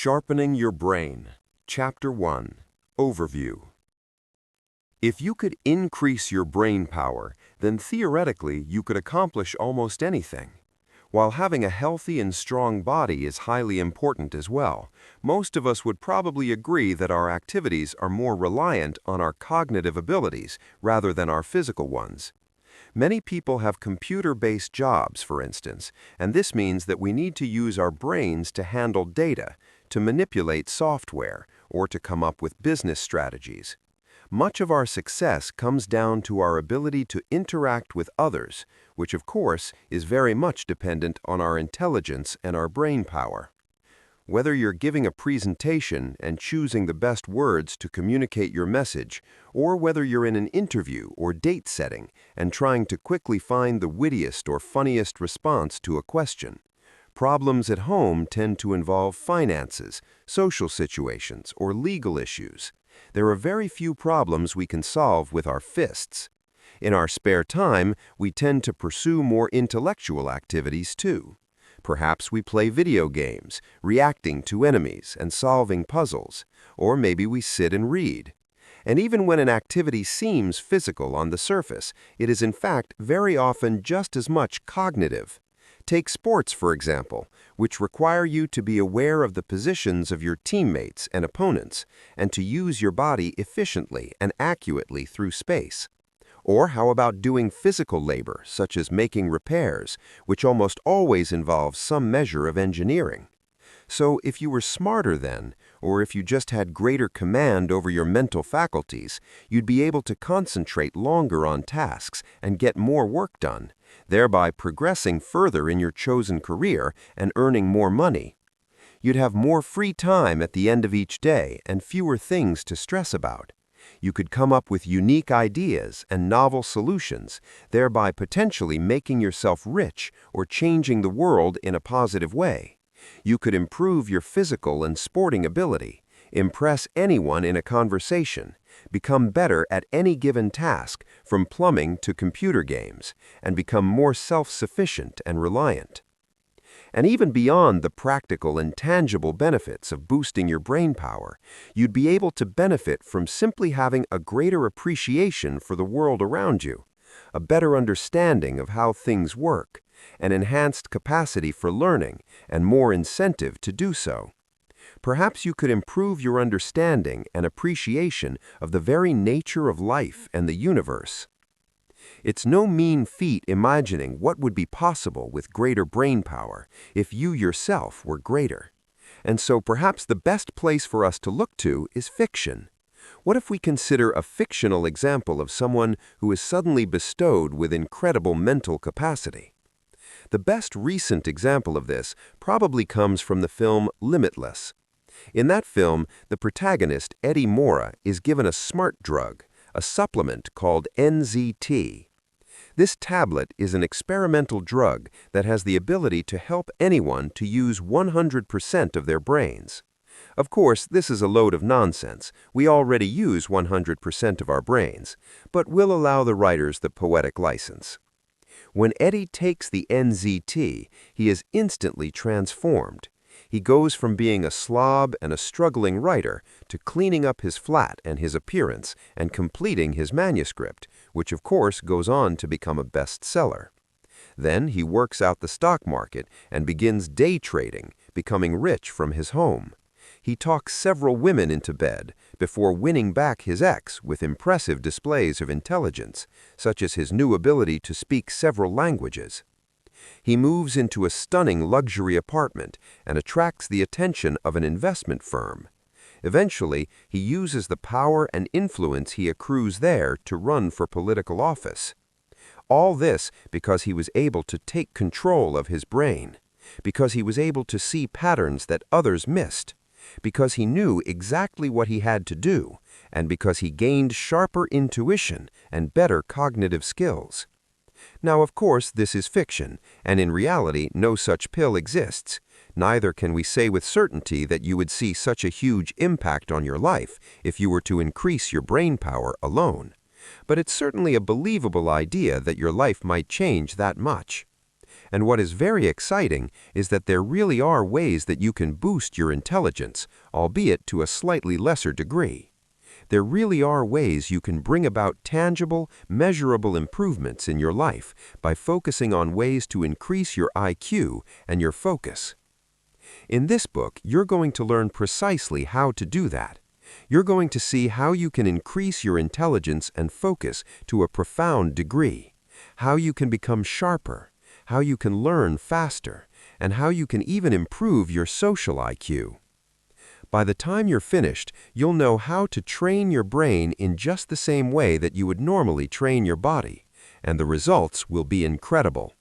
Sharpening Your Brain, Chapter 1, Overview. If you could increase your brain power, then theoretically you could accomplish almost anything. While having a healthy and strong body is highly important as well, most of us would probably agree that our activities are more reliant on our cognitive abilities rather than our physical ones. Many people have computer-based jobs, for instance, and this means that we need to use our brains to handle data, to manipulate software, or to come up with business strategies. Much of our success comes down to our ability to interact with others, which of course is very much dependent on our intelligence and our brain power. Whether you're giving a presentation and choosing the best words to communicate your message, or whether you're in an interview or date setting and trying to quickly find the wittiest or funniest response to a question, problems at home tend to involve finances, social situations, or legal issues. There are very few problems we can solve with our fists. In our spare time, we tend to pursue more intellectual activities too. Perhaps we play video games, reacting to enemies and solving puzzles, or maybe we sit and read. And even when an activity seems physical on the surface, it is in fact very often just as much cognitive. Take sports, for example, which require you to be aware of the positions of your teammates and opponents, and to use your body efficiently and accurately through space. Or how about doing physical labor, such as making repairs, which almost always involves some measure of engineering? So if you were smarter then, or if you just had greater command over your mental faculties, you'd be able to concentrate longer on tasks and get more work done, thereby progressing further in your chosen career and earning more money. You'd have more free time at the end of each day and fewer things to stress about. You could come up with unique ideas and novel solutions, thereby potentially making yourself rich or changing the world in a positive way. You could improve your physical and sporting ability, impress anyone in a conversation, become better at any given task, from plumbing to computer games, and become more self-sufficient and reliant. And even beyond the practical and tangible benefits of boosting your brain power, you'd be able to benefit from simply having a greater appreciation for the world around you, a better understanding of how things work, an enhanced capacity for learning, and more incentive to do so. Perhaps you could improve your understanding and appreciation of the very nature of life and the universe. It's no mean feat imagining what would be possible with greater brain power if you yourself were greater. And so perhaps the best place for us to look to is fiction. What if we consider a fictional example of someone who is suddenly bestowed with incredible mental capacity? The best recent example of this probably comes from the film Limitless. In that film, the protagonist, Eddie Mora, is given a smart drug, a supplement called NZT. This tablet is an experimental drug that has the ability to help anyone to use 100% of their brains. Of course, this is a load of nonsense. We already use 100% of our brains, but we'll allow the writers the poetic license. When Eddie takes the NZT, he is instantly transformed. He goes from being a slob and a struggling writer to cleaning up his flat and his appearance and completing his manuscript, which of course goes on to become a bestseller. Then he works out the stock market and begins day trading, becoming rich from his home. He talks several women into bed before winning back his ex with impressive displays of intelligence, such as his new ability to speak several languages. He moves into a stunning luxury apartment and attracts the attention of an investment firm. Eventually, he uses the power and influence he accrues there to run for political office. All this because he was able to take control of his brain, because he was able to see patterns that others missed, because he knew exactly what he had to do, and because he gained sharper intuition and better cognitive skills. Now, of course, this is fiction, and in reality, no such pill exists. Neither can we say with certainty that you would see such a huge impact on your life if you were to increase your brain power alone. But it's certainly a believable idea that your life might change that much. And what is very exciting is that there really are ways that you can boost your intelligence, albeit to a slightly lesser degree. There really are ways you can bring about tangible, measurable improvements in your life by focusing on ways to increase your IQ and your focus. In this book, you're going to learn precisely how to do that. You're going to see how you can increase your intelligence and focus to a profound degree, how you can become sharper, how you can learn faster, and how you can even improve your social IQ. By the time you're finished, you'll know how to train your brain in just the same way that you would normally train your body, and the results will be incredible.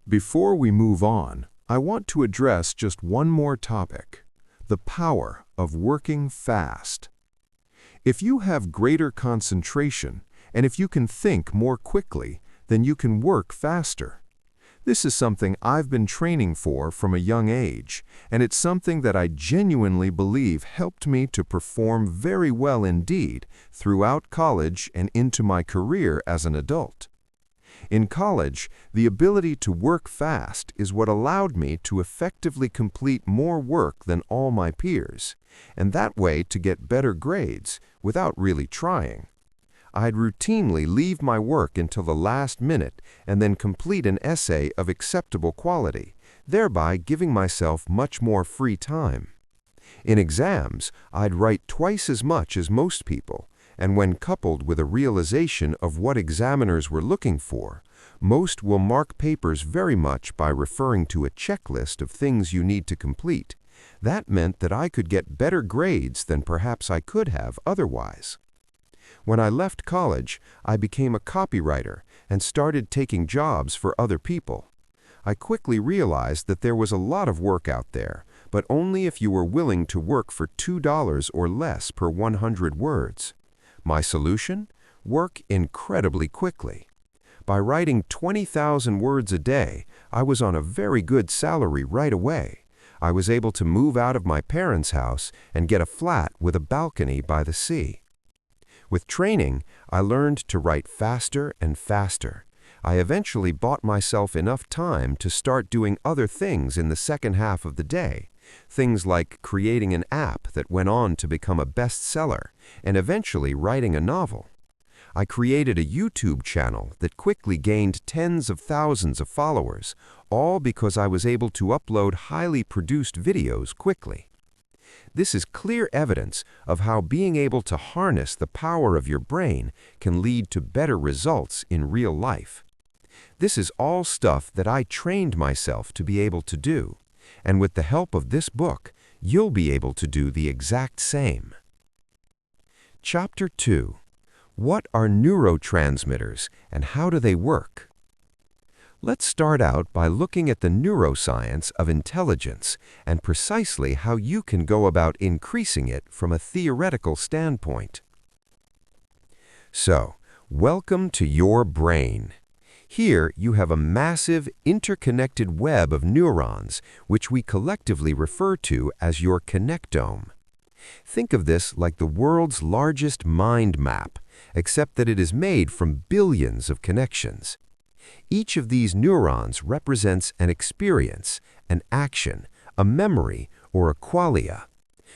Before we move on, I want to address just one more topic: the power of working fast. If you have greater concentration, and if you can think more quickly, then you can work faster. This is something I've been training for from a young age, and it's something that I genuinely believe helped me to perform very well indeed throughout college and into my career as an adult. In college, the ability to work fast is what allowed me to effectively complete more work than all my peers, and that way to get better grades without really trying. I'd routinely leave my work until the last minute and then complete an essay of acceptable quality, thereby giving myself much more free time. In exams, I'd write twice as much as most people, and when coupled with a realization of what examiners were looking for, most will mark papers very much by referring to a checklist of things you need to complete. That meant that I could get better grades than perhaps I could have otherwise. When I left college, I became a copywriter and started taking jobs for other people. I quickly realized that there was a lot of work out there, but only if you were willing to work for $2 or less per 100 words. My solution? Work incredibly quickly. By writing 20,000 words a day, I was on a very good salary right away. I was able to move out of my parents' house and get a flat with a balcony by the sea. With training, I learned to write faster and faster. I eventually bought myself enough time to start doing other things in the second half of the day, things like creating an app that went on to become a bestseller, and eventually writing a novel. I created a YouTube channel that quickly gained tens of thousands of followers, all because I was able to upload highly produced videos quickly. This is clear evidence of how being able to harness the power of your brain can lead to better results in real life. This is all stuff that I trained myself to be able to do, and with the help of this book, you'll be able to do the exact same. Chapter 2. What are neurotransmitters and how do they work? Let's start out by looking at the neuroscience of intelligence and precisely how you can go about increasing it from a theoretical standpoint. So, welcome to your brain. Here you have a massive, interconnected web of neurons, which we collectively refer to as your connectome. Think of this like the world's largest mind map, except that it is made from billions of connections. Each of these neurons represents an experience, an action, a memory, or a qualia.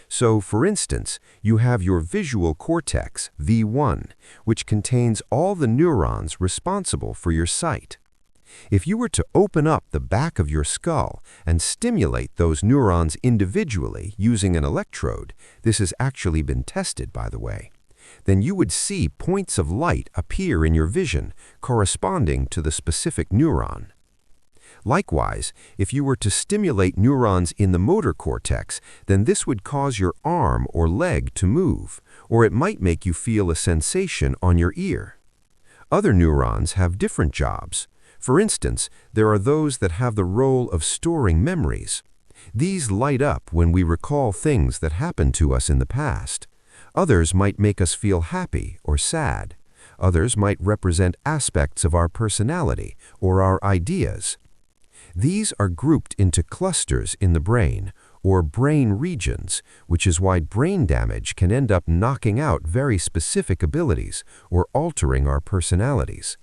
So, for instance, you have your visual cortex, V1, which contains all the neurons responsible for your sight. If you were to open up the back of your skull and stimulate those neurons individually using an electrode, this has actually been tested, by the way, then you would see points of light appear in your vision corresponding to the specific neuron. Likewise, if you were to stimulate neurons in the motor cortex, then this would cause your arm or leg to move, or it might make you feel a sensation on your ear. Other neurons have different jobs. For instance, there are those that have the role of storing memories. These light up when we recall things that happened to us in the past. Others might make us feel happy or sad. Others might represent aspects of our personality or our ideas. These are grouped into clusters in the brain, or brain regions, which is why brain damage can end up knocking out very specific abilities or altering our personalities.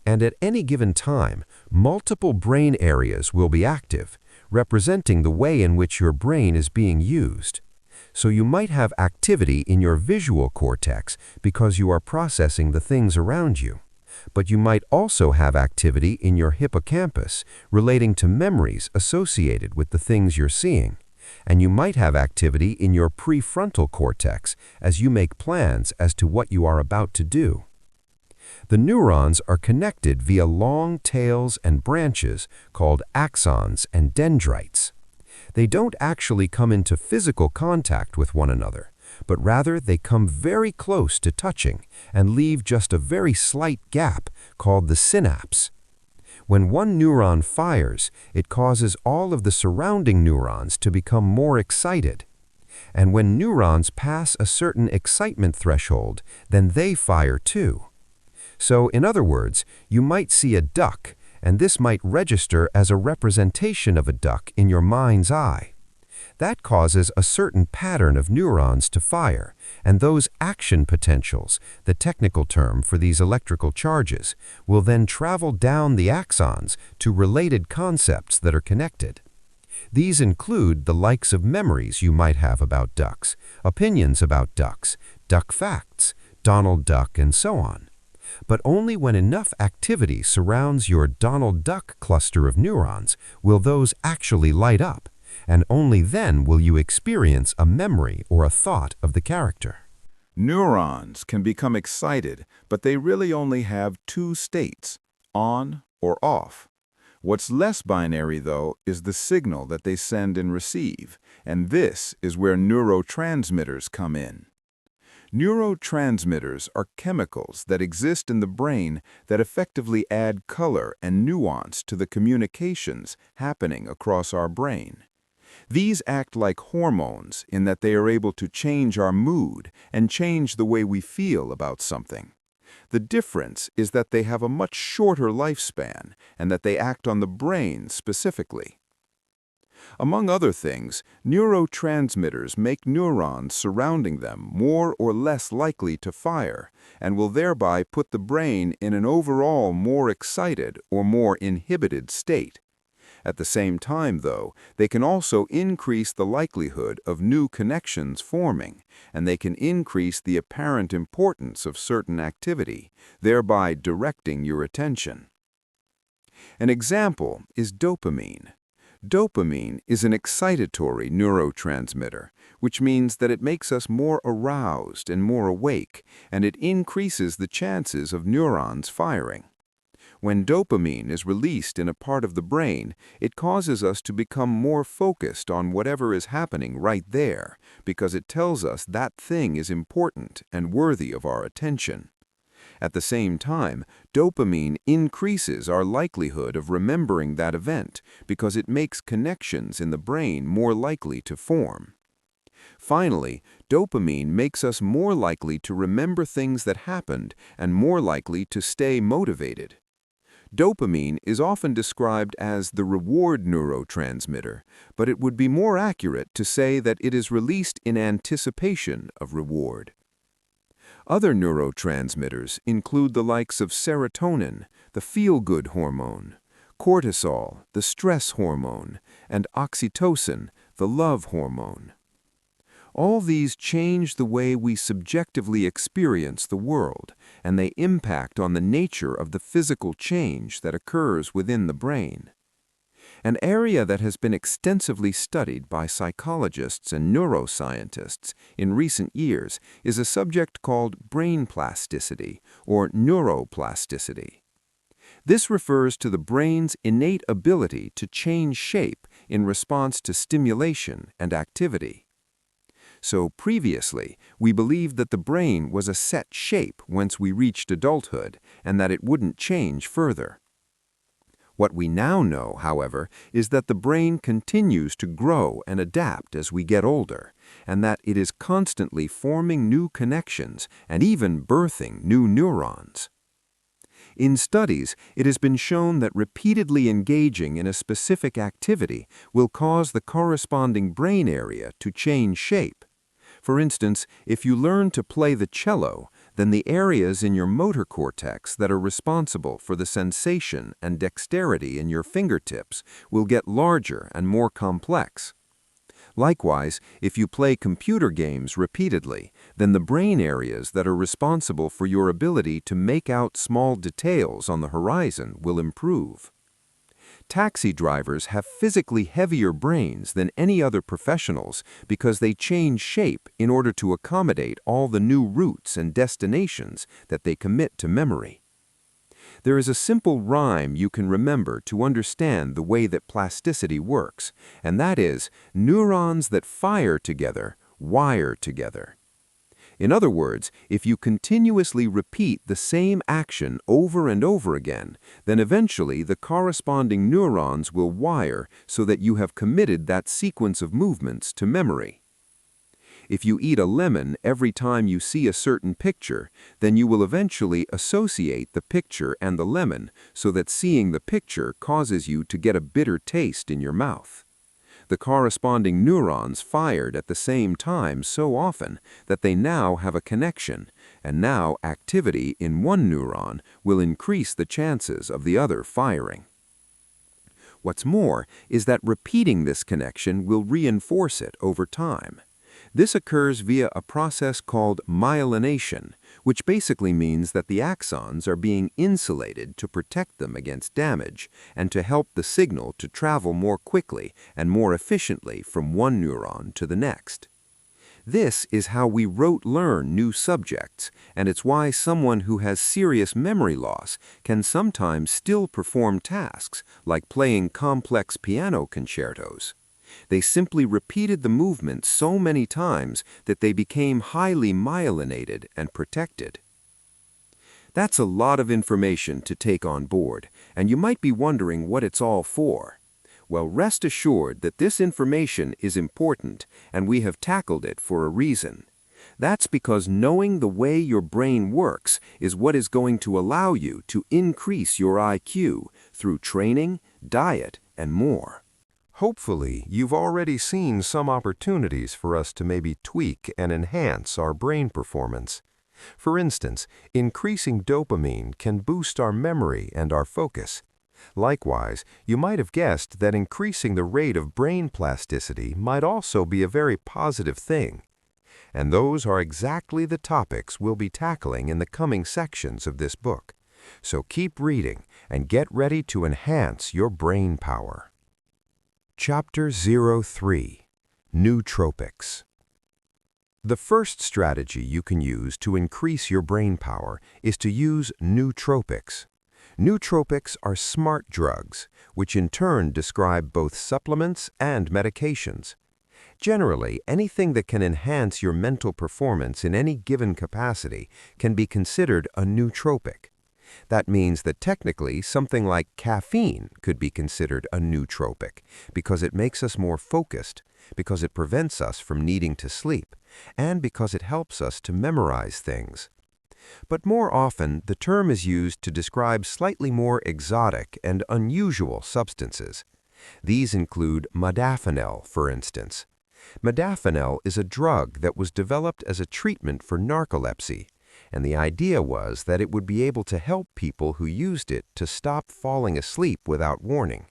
And at any given time, multiple brain areas will be active, representing the way in which your brain is being used. So you might have activity in your visual cortex because you are processing the things around you. But you might also have activity in your hippocampus relating to memories associated with the things you're seeing. And you might have activity in your prefrontal cortex as you make plans as to what you are about to do. The neurons are connected via long tails and branches called axons and dendrites. They don't actually come into physical contact with one another, but rather they come very close to touching and leave just a very slight gap called the synapse. When one neuron fires, it causes all of the surrounding neurons to become more excited. And when neurons pass a certain excitement threshold, then they fire too. So, in other words, you might see a duck, and this might register as a representation of a duck in your mind's eye. That causes a certain pattern of neurons to fire, and those action potentials, the technical term for these electrical charges, will then travel down the axons to related concepts that are connected. These include the likes of memories you might have about ducks, opinions about ducks, duck facts, Donald Duck, and so on. But only when enough activity surrounds your Donald Duck cluster of neurons will those actually light up, and only then will you experience a memory or a thought of the character. Neurons can become excited, but they really only have two states, on or off. What's less binary, though, is the signal that they send and receive, and this is where neurotransmitters come in. Neurotransmitters are chemicals that exist in the brain that effectively add color and nuance to the communications happening across our brain. These act like hormones in that they are able to change our mood and change the way we feel about something. The difference is that they have a much shorter lifespan and that they act on the brain specifically. Among other things, neurotransmitters make neurons surrounding them more or less likely to fire and will thereby put the brain in an overall more excited or more inhibited state. At the same time, though, they can also increase the likelihood of new connections forming, and they can increase the apparent importance of certain activity, thereby directing your attention. An example is dopamine. Dopamine is an excitatory neurotransmitter, which means that it makes us more aroused and more awake, and it increases the chances of neurons firing. When dopamine is released in a part of the brain, it causes us to become more focused on whatever is happening right there, because it tells us that thing is important and worthy of our attention. At the same time, dopamine increases our likelihood of remembering that event because it makes connections in the brain more likely to form. Finally, dopamine makes us more likely to remember things that happened and more likely to stay motivated. Dopamine is often described as the reward neurotransmitter, but it would be more accurate to say that it is released in anticipation of reward. Other neurotransmitters include the likes of serotonin, the feel-good hormone, cortisol, the stress hormone, and oxytocin, the love hormone. All these change the way we subjectively experience the world, and they impact on the nature of the physical change that occurs within the brain. An area that has been extensively studied by psychologists and neuroscientists in recent years is a subject called brain plasticity or neuroplasticity. This refers to the brain's innate ability to change shape in response to stimulation and activity. So previously, we believed that the brain was a set shape once we reached adulthood and that it wouldn't change further. What we now know, however, is that the brain continues to grow and adapt as we get older, and that it is constantly forming new connections and even birthing new neurons. In studies, it has been shown that repeatedly engaging in a specific activity will cause the corresponding brain area to change shape. For instance, if you learn to play the cello, then the areas in your motor cortex that are responsible for the sensation and dexterity in your fingertips will get larger and more complex. Likewise, if you play computer games repeatedly, then the brain areas that are responsible for your ability to make out small details on the horizon will improve. Taxi drivers have physically heavier brains than any other professionals because they change shape in order to accommodate all the new routes and destinations that they commit to memory. There is a simple rhyme you can remember to understand the way that plasticity works, and that is, neurons that fire together wire together. In other words, if you continuously repeat the same action over and over again, then eventually the corresponding neurons will wire so that you have committed that sequence of movements to memory. If you eat a lemon every time you see a certain picture, then you will eventually associate the picture and the lemon so that seeing the picture causes you to get a bitter taste in your mouth. The corresponding neurons fired at the same time so often that they now have a connection, and now activity in one neuron will increase the chances of the other firing. What's more is that repeating this connection will reinforce it over time. This occurs via a process called myelination, which basically means that the axons are being insulated to protect them against damage and to help the signal to travel more quickly and more efficiently from one neuron to the next. This is how we rote learn new subjects, and it's why someone who has serious memory loss can sometimes still perform tasks like playing complex piano concertos. They simply repeated the movement so many times that they became highly myelinated and protected. That's a lot of information to take on board, and you might be wondering what it's all for. Well, rest assured that this information is important, and we have tackled it for a reason. That's because knowing the way your brain works is what is going to allow you to increase your IQ through training, diet, and more. Hopefully, you've already seen some opportunities for us to maybe tweak and enhance our brain performance. For instance, increasing dopamine can boost our memory and our focus. Likewise, you might have guessed that increasing the rate of brain plasticity might also be a very positive thing. And those are exactly the topics we'll be tackling in the coming sections of this book. So keep reading and get ready to enhance your brain power. Chapter 03, Nootropics. The first strategy you can use to increase your brain power is to use nootropics. Nootropics are smart drugs, which in turn describe both supplements and medications. Generally, anything that can enhance your mental performance in any given capacity can be considered a nootropic. That means that technically something like caffeine could be considered a nootropic because it makes us more focused, because it prevents us from needing to sleep, and because it helps us to memorize things. But more often, the term is used to describe slightly more exotic and unusual substances. These include modafinil, for instance. Modafinil is a drug that was developed as a treatment for narcolepsy, and the idea was that it would be able to help people who used it to stop falling asleep without warning.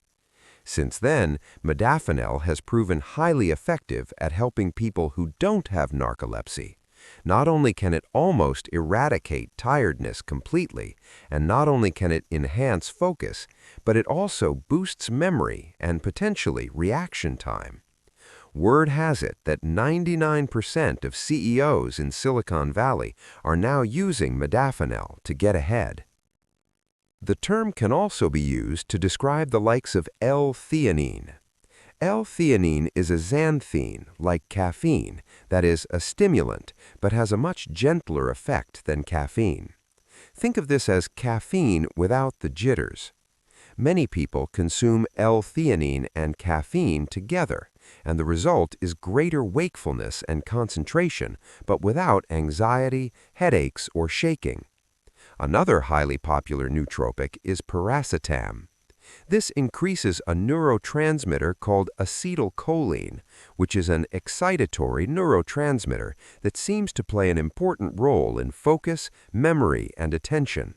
Since then, modafinil has proven highly effective at helping people who don't have narcolepsy. Not only can it almost eradicate tiredness completely, and not only can it enhance focus, but it also boosts memory and potentially reaction time. Word has it that 99% of CEOs in Silicon Valley are now using modafinil to get ahead. The term can also be used to describe the likes of L-theanine. L-theanine is a xanthine, like caffeine, that is a stimulant, but has a much gentler effect than caffeine. Think of this as caffeine without the jitters. Many people consume L-theanine and caffeine together, and the result is greater wakefulness and concentration, but without anxiety, headaches, or shaking. Another highly popular nootropic is piracetam. This increases a neurotransmitter called acetylcholine, which is an excitatory neurotransmitter that seems to play an important role in focus, memory, and attention.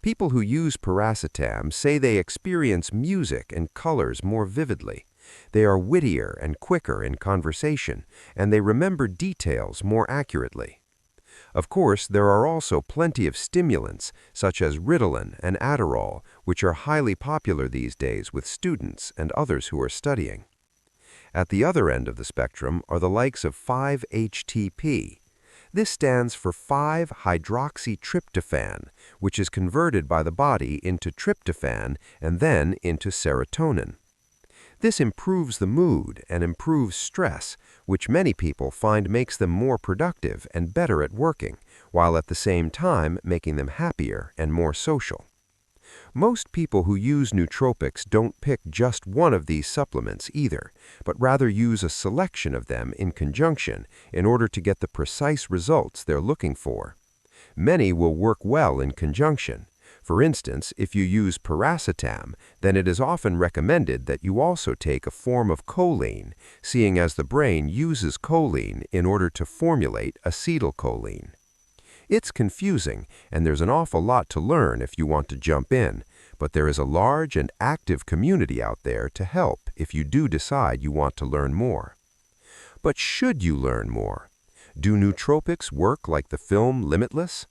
People who use piracetam say they experience music and colors more vividly. They are wittier and quicker in conversation, and they remember details more accurately. Of course, there are also plenty of stimulants, such as Ritalin and Adderall, which are highly popular these days with students and others who are studying. At the other end of the spectrum are the likes of 5-HTP. This stands for 5-hydroxytryptophan, which is converted by the body into tryptophan and then into serotonin. This improves the mood and improves stress, which many people find makes them more productive and better at working, while at the same time making them happier and more social. Most people who use nootropics don't pick just one of these supplements either, but rather use a selection of them in conjunction in order to get the precise results they're looking for. Many will work well in conjunction. For instance, if you use piracetam, then it is often recommended that you also take a form of choline, seeing as the brain uses choline in order to formulate acetylcholine. It's confusing, and there's an awful lot to learn if you want to jump in, but there is a large and active community out there to help if you do decide you want to learn more. But should you learn more? Do nootropics work like the film Limitless?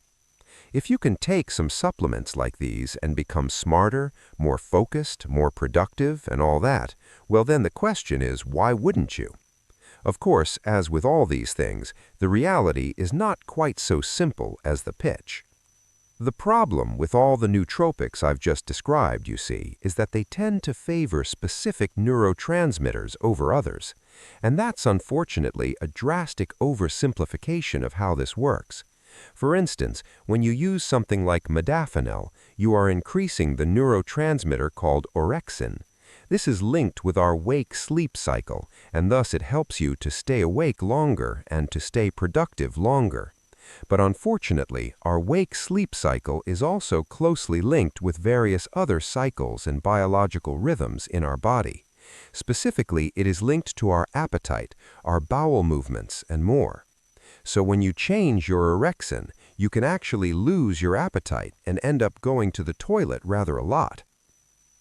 If you can take some supplements like these and become smarter, more focused, more productive, and all that, well then the question is, why wouldn't you? Of course, as with all these things, the reality is not quite so simple as the pitch. The problem with all the nootropics I've just described, you see, is that they tend to favor specific neurotransmitters over others, and that's unfortunately a drastic oversimplification of how this works. For instance, when you use something like modafinil, you are increasing the neurotransmitter called orexin. This is linked with our wake-sleep cycle, and thus it helps you to stay awake longer and to stay productive longer. But unfortunately, our wake-sleep cycle is also closely linked with various other cycles and biological rhythms in our body. Specifically, it is linked to our appetite, our bowel movements, and more. So when you change your orexin, you can actually lose your appetite and end up going to the toilet rather a lot.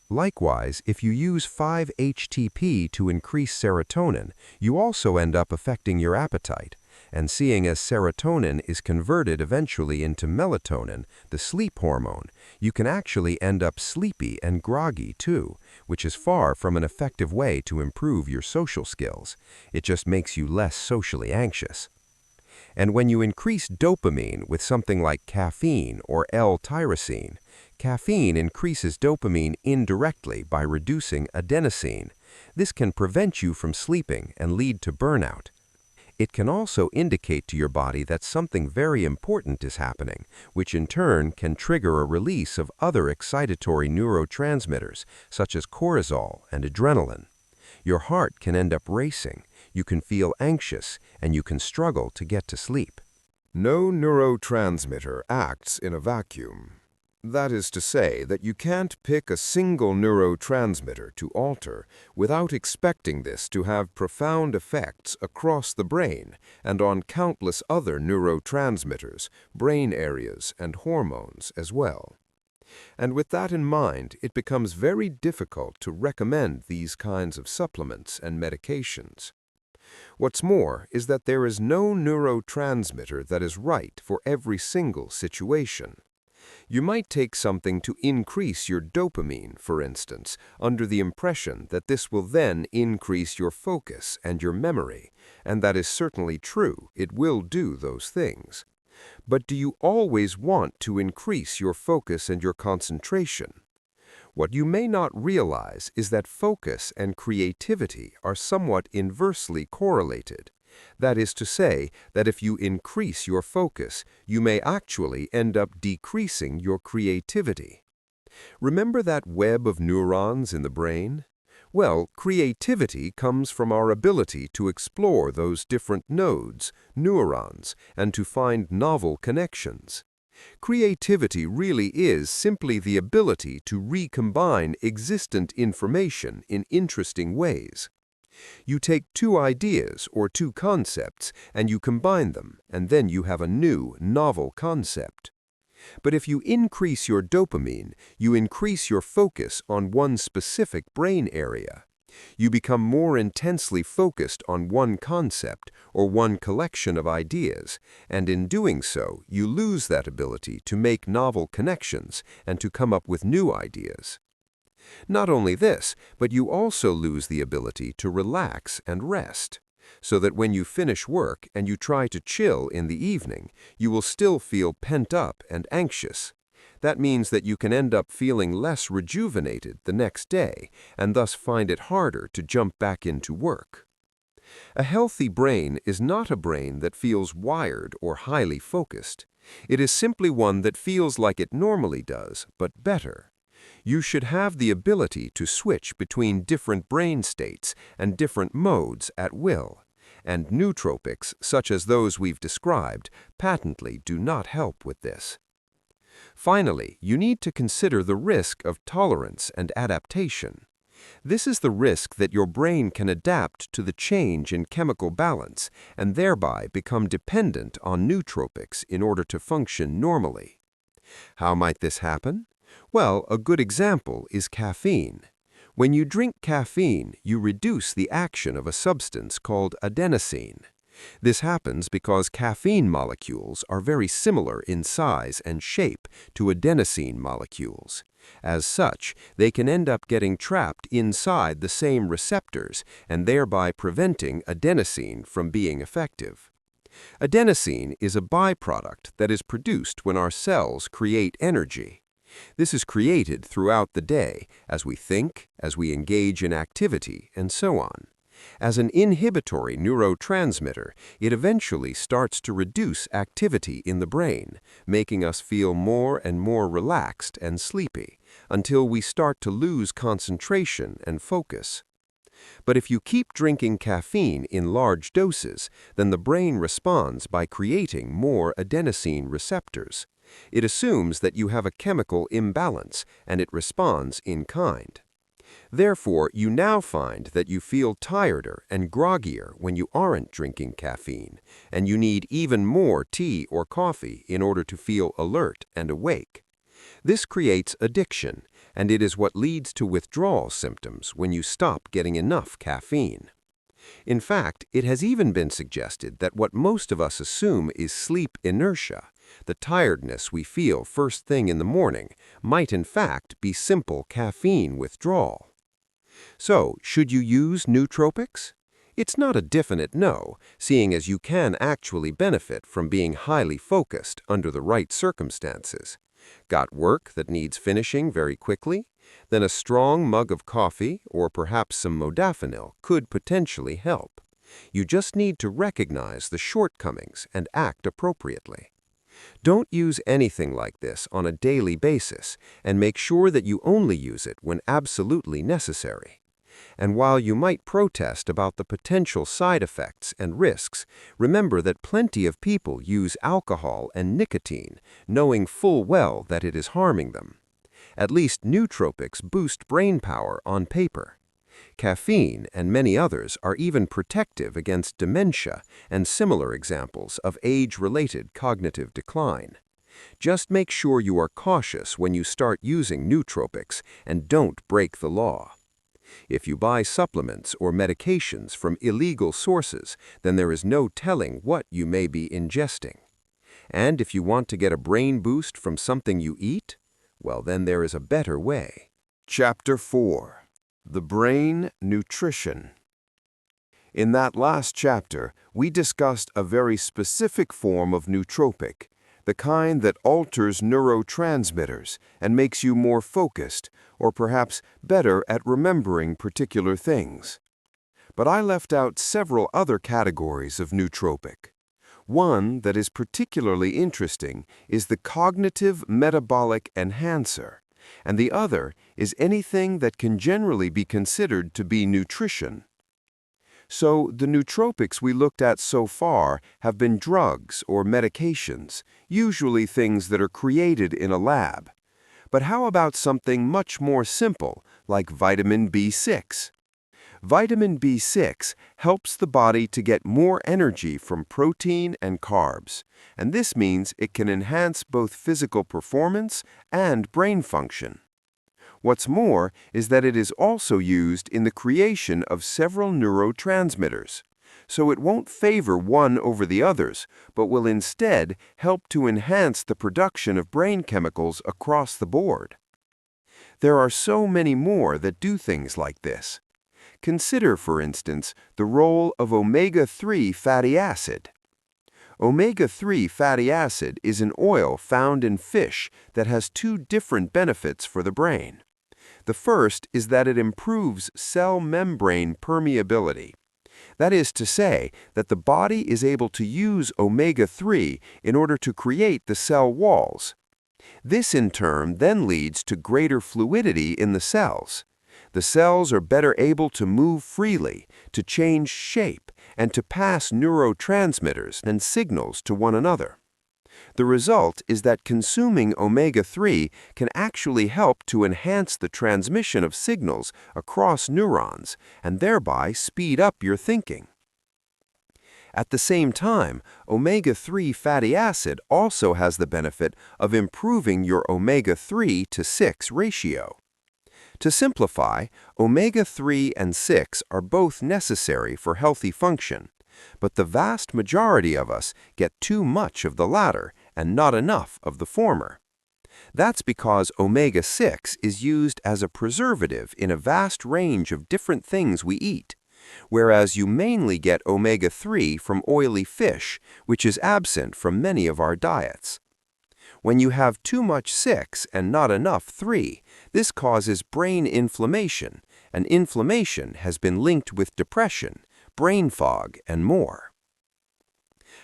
Likewise, if you use 5-HTP to increase serotonin, you also end up affecting your appetite. And seeing as serotonin is converted eventually into melatonin, the sleep hormone, you can actually end up sleepy and groggy too, which is far from an effective way to improve your social skills. It just makes you less socially anxious. And when you increase dopamine with something like caffeine or L-tyrosine, caffeine increases dopamine indirectly by reducing adenosine. This can prevent you from sleeping and lead to burnout. It can also indicate to your body that something very important is happening, which in turn can trigger a release of other excitatory neurotransmitters, such as cortisol and adrenaline. Your heart can end up racing, you can feel anxious, and you can struggle to get to sleep. No neurotransmitter acts in a vacuum. That is to say that you can't pick a single neurotransmitter to alter without expecting this to have profound effects across the brain and on countless other neurotransmitters, brain areas, and hormones as well. And with that in mind, it becomes very difficult to recommend these kinds of supplements and medications. What's more is that there is no neurotransmitter that is right for every single situation. You might take something to increase your dopamine, for instance, under the impression that this will then increase your focus and your memory, and that is certainly true, it will do those things. But do you always want to increase your focus and your concentration? What you may not realize is that focus and creativity are somewhat inversely correlated. That is to say, that if you increase your focus, you may actually end up decreasing your creativity. Remember that web of neurons in the brain? Well, creativity comes from our ability to explore those different nodes, neurons, and to find novel connections. Creativity really is simply the ability to recombine existent information in interesting ways. You take two ideas or two concepts and you combine them, and then you have a new, novel concept. But if you increase your dopamine, you increase your focus on one specific brain area. You become more intensely focused on one concept or one collection of ideas, and in doing so, you lose that ability to make novel connections and to come up with new ideas. Not only this, but you also lose the ability to relax and rest, so that when you finish work and you try to chill in the evening, you will still feel pent up and anxious. That means that you can end up feeling less rejuvenated the next day and thus find it harder to jump back into work. A healthy brain is not a brain that feels wired or highly focused. It is simply one that feels like it normally does, but better. You should have the ability to switch between different brain states and different modes at will, and nootropics, such as those we've described, patently do not help with this. Finally, you need to consider the risk of tolerance and adaptation. This is the risk that your brain can adapt to the change in chemical balance and thereby become dependent on nootropics in order to function normally. How might this happen? Well, a good example is caffeine. When you drink caffeine, you reduce the action of a substance called adenosine. This happens because caffeine molecules are very similar in size and shape to adenosine molecules. As such, they can end up getting trapped inside the same receptors and thereby preventing adenosine from being effective. Adenosine is a byproduct that is produced when our cells create energy. This is created throughout the day as we think, as we engage in activity, and so on. As an inhibitory neurotransmitter, it eventually starts to reduce activity in the brain, making us feel more and more relaxed and sleepy, until we start to lose concentration and focus. But if you keep drinking caffeine in large doses, then the brain responds by creating more adenosine receptors. It assumes that you have a chemical imbalance, and it responds in kind. Therefore, you now find that you feel tireder and groggier when you aren't drinking caffeine, and you need even more tea or coffee in order to feel alert and awake. This creates addiction, and it is what leads to withdrawal symptoms when you stop getting enough caffeine. In fact, it has even been suggested that what most of us assume is sleep inertia, the tiredness we feel first thing in the morning, might in fact be simple caffeine withdrawal. So, should you use nootropics? It's not a definite no, seeing as you can actually benefit from being highly focused under the right circumstances. Got work that needs finishing very quickly? Then a strong mug of coffee or perhaps some modafinil could potentially help. You just need to recognize the shortcomings and act appropriately. Don't use anything like this on a daily basis, and make sure that you only use it when absolutely necessary. And while you might protest about the potential side effects and risks, remember that plenty of people use alcohol and nicotine, knowing full well that it is harming them. At least nootropics boost brain power on paper. Caffeine and many others are even protective against dementia and similar examples of age-related cognitive decline. Just make sure you are cautious when you start using nootropics and don't break the law. If you buy supplements or medications from illegal sources, then there is no telling what you may be ingesting. And if you want to get a brain boost from something you eat, well, then there is a better way. Chapter 4. The Brain Nutrition. In that last chapter, we discussed a very specific form of nootropic, the kind that alters neurotransmitters and makes you more focused, or perhaps better at remembering particular things. But I left out several other categories of nootropic. One that is particularly interesting is the cognitive metabolic enhancer, and the other is anything that can generally be considered to be nutrition. So the nootropics we looked at so far have been drugs or medications, usually things that are created in a lab. But how about something much more simple, like vitamin B6? Vitamin B6 helps the body to get more energy from protein and carbs, and this means it can enhance both physical performance and brain function. What's more is that it is also used in the creation of several neurotransmitters, so it won't favor one over the others, but will instead help to enhance the production of brain chemicals across the board. There are so many more that do things like this. Consider, for instance, the role of omega-3 fatty acid. Omega-3 fatty acid is an oil found in fish that has two different benefits for the brain. The first is that it improves cell membrane permeability. That is to say that the body is able to use omega-3 in order to create the cell walls. This in turn then leads to greater fluidity in the cells. The cells are better able to move freely, to change shape, and to pass neurotransmitters and signals to one another. The result is that consuming omega-3 can actually help to enhance the transmission of signals across neurons and thereby speed up your thinking. At the same time, omega-3 fatty acid also has the benefit of improving your omega-3 to 6 ratio. To simplify, omega-3 and 6 are both necessary for healthy function, but the vast majority of us get too much of the latter and not enough of the former. That's because omega-6 is used as a preservative in a vast range of different things we eat, whereas you mainly get omega-3 from oily fish, which is absent from many of our diets. When you have too much 6 and not enough 3, this causes brain inflammation, and inflammation has been linked with depression, brain fog, and more.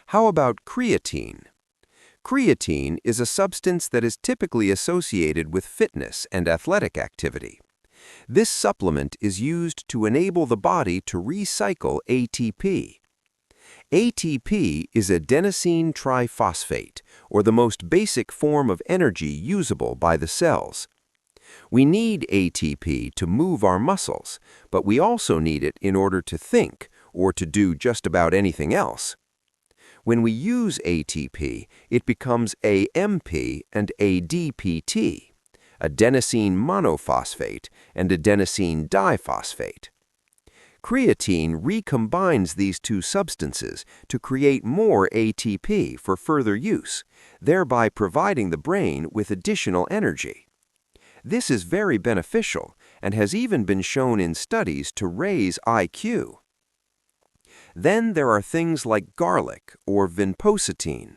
How about creatine? Creatine is a substance that is typically associated with fitness and athletic activity. This supplement is used to enable the body to recycle ATP. ATP is adenosine triphosphate, or the most basic form of energy usable by the cells. We need ATP to move our muscles, but we also need it in order to think or to do just about anything else. When we use ATP, it becomes AMP and ADPT, adenosine monophosphate and adenosine diphosphate. Creatine recombines these two substances to create more ATP for further use, thereby providing the brain with additional energy. This is very beneficial and has even been shown in studies to raise IQ. Then there are things like garlic or vinpocetine.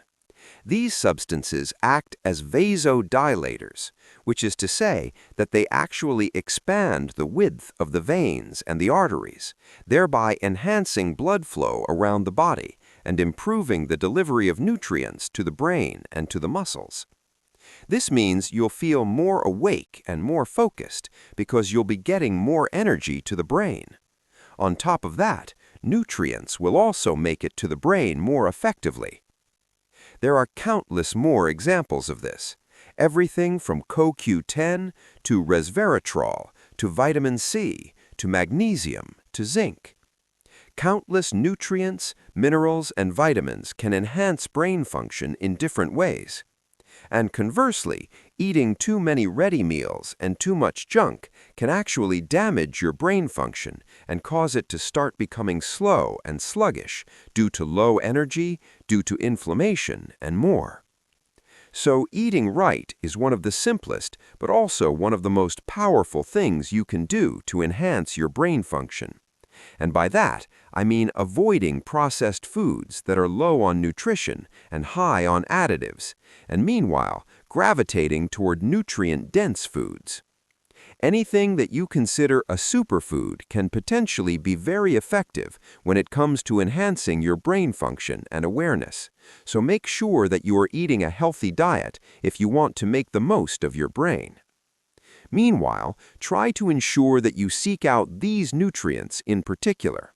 These substances act as vasodilators, which is to say that they actually expand the width of the veins and the arteries, thereby enhancing blood flow around the body and improving the delivery of nutrients to the brain and to the muscles. This means you'll feel more awake and more focused because you'll be getting more energy to the brain. On top of that, nutrients will also make it to the brain more effectively. There are countless more examples of this, everything from CoQ10 to resveratrol to vitamin C to magnesium to zinc. Countless nutrients, minerals, and vitamins can enhance brain function in different ways. And conversely, eating too many ready meals and too much junk can actually damage your brain function and cause it to start becoming slow and sluggish due to low energy, due to inflammation, and more. So eating right is one of the simplest, but also one of the most powerful things you can do to enhance your brain function. And by that, I mean avoiding processed foods that are low on nutrition and high on additives, and meanwhile, gravitating toward nutrient-dense foods. Anything that you consider a superfood can potentially be very effective when it comes to enhancing your brain function and awareness, so make sure that you are eating a healthy diet if you want to make the most of your brain. Meanwhile, try to ensure that you seek out these nutrients in particular: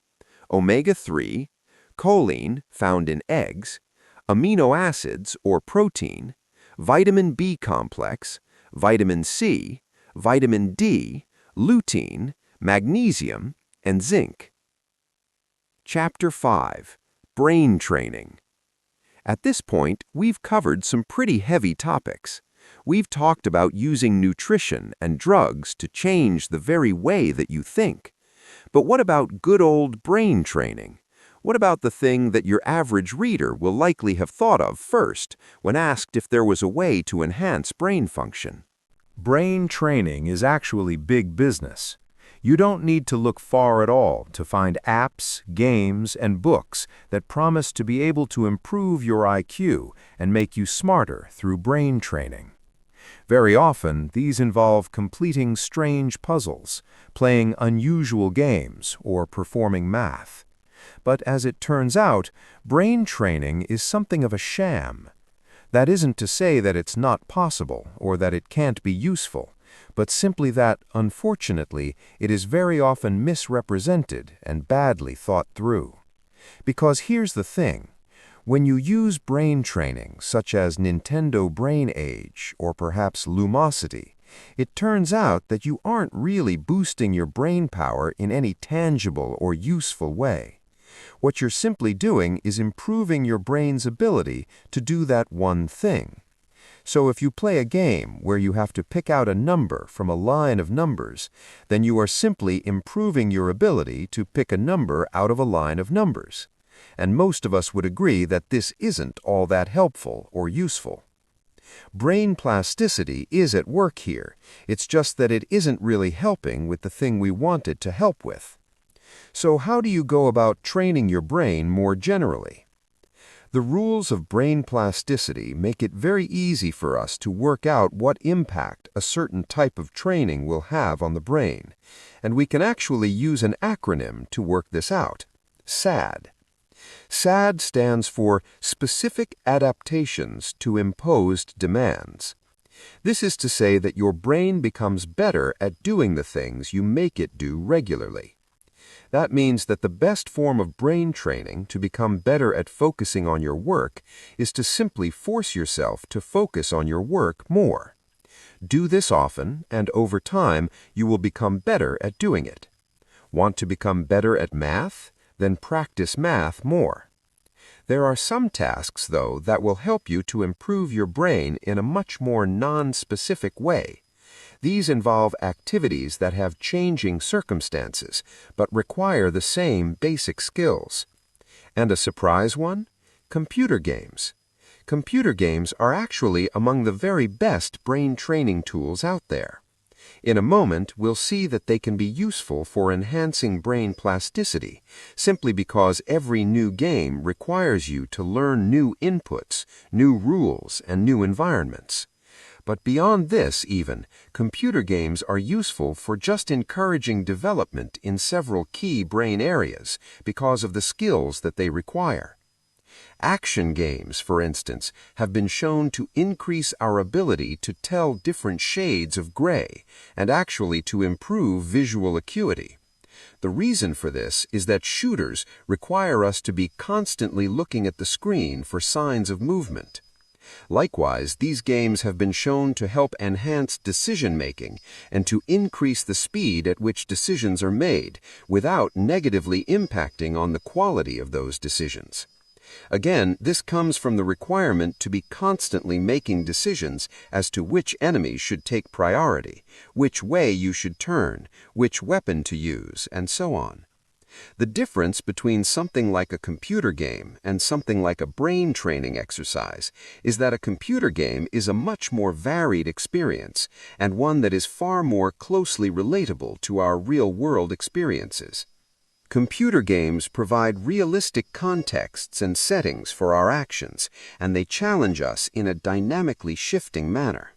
omega-3, choline, found in eggs, amino acids or protein, vitamin B complex, vitamin C, vitamin D, lutein, magnesium, and zinc. Chapter 5. Brain Training. At this point, we've covered some pretty heavy topics. We've talked about using nutrition and drugs to change the very way that you think. But what about good old brain training? What about the thing that your average reader will likely have thought of first when asked if there was a way to enhance brain function? Brain training is actually big business. You don't need to look far at all to find apps, games, and books that promise to be able to improve your IQ and make you smarter through brain training. Very often, these involve completing strange puzzles, playing unusual games, or performing math. But as it turns out, brain training is something of a sham. That isn't to say that it's not possible or that it can't be useful, but simply that, unfortunately, it is very often misrepresented and badly thought through. Because here's the thing. When you use brain training, such as Nintendo Brain Age or perhaps Lumosity, it turns out that you aren't really boosting your brain power in any tangible or useful way. What you're simply doing is improving your brain's ability to do that one thing. So if you play a game where you have to pick out a number from a line of numbers, then you are simply improving your ability to pick a number out of a line of numbers. And most of us would agree that this isn't all that helpful or useful. Brain plasticity is at work here. It's just that it isn't really helping with the thing we want it to help with. So how do you go about training your brain more generally? The rules of brain plasticity make it very easy for us to work out what impact a certain type of training will have on the brain, and we can actually use an acronym to work this out: SAD. SAD stands for Specific Adaptations to Imposed Demands. This is to say that your brain becomes better at doing the things you make it do regularly. That means that the best form of brain training to become better at focusing on your work is to simply force yourself to focus on your work more. Do this often, and over time, you will become better at doing it. Want to become better at math? Then practice math more. There are some tasks, though, that will help you to improve your brain in a much more non-specific way. These involve activities that have changing circumstances, but require the same basic skills. And a surprise one? Computer games. Computer games are actually among the very best brain training tools out there. In a moment, we'll see that they can be useful for enhancing brain plasticity, simply because every new game requires you to learn new inputs, new rules, and new environments. But beyond this, even, computer games are useful for just encouraging development in several key brain areas because of the skills that they require. Action games, for instance, have been shown to increase our ability to tell different shades of gray and actually to improve visual acuity. The reason for this is that shooters require us to be constantly looking at the screen for signs of movement. Likewise, these games have been shown to help enhance decision-making and to increase the speed at which decisions are made without negatively impacting on the quality of those decisions. Again, this comes from the requirement to be constantly making decisions as to which enemies should take priority, which way you should turn, which weapon to use, and so on. The difference between something like a computer game and something like a brain training exercise is that a computer game is a much more varied experience and one that is far more closely relatable to our real-world experiences. Computer games provide realistic contexts and settings for our actions, and they challenge us in a dynamically shifting manner.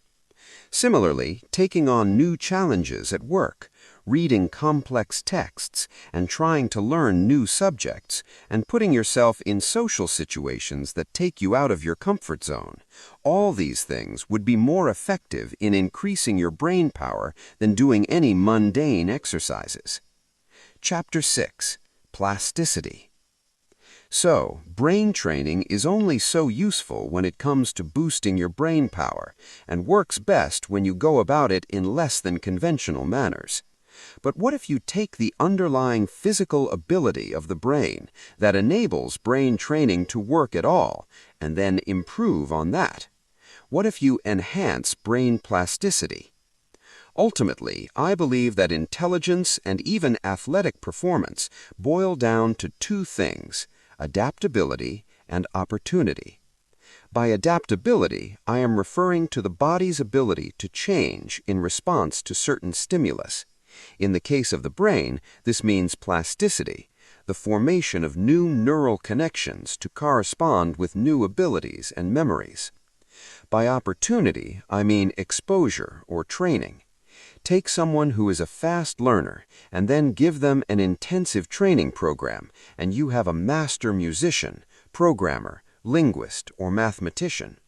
Similarly, taking on new challenges at work, reading complex texts, and trying to learn new subjects, and putting yourself in social situations that take you out of your comfort zone, all these things would be more effective in increasing your brain power than doing any mundane exercises. Chapter 6. plasticity. So, brain training is only so useful when it comes to boosting your brain power, and works best when you go about it in less than conventional manners. But what if you take the underlying physical ability of the brain that enables brain training to work at all, and then improve on that? What if you enhance brain plasticity? Ultimately, I believe that intelligence and even athletic performance boil down to two things: adaptability and opportunity. By adaptability, I am referring to the body's ability to change in response to certain stimulus. In the case of the brain, this means plasticity, the formation of new neural connections to correspond with new abilities and memories. By opportunity, I mean exposure or training. Take someone who is a fast learner and then give them an intensive training program, and you have a master musician, programmer, linguist, or mathematician.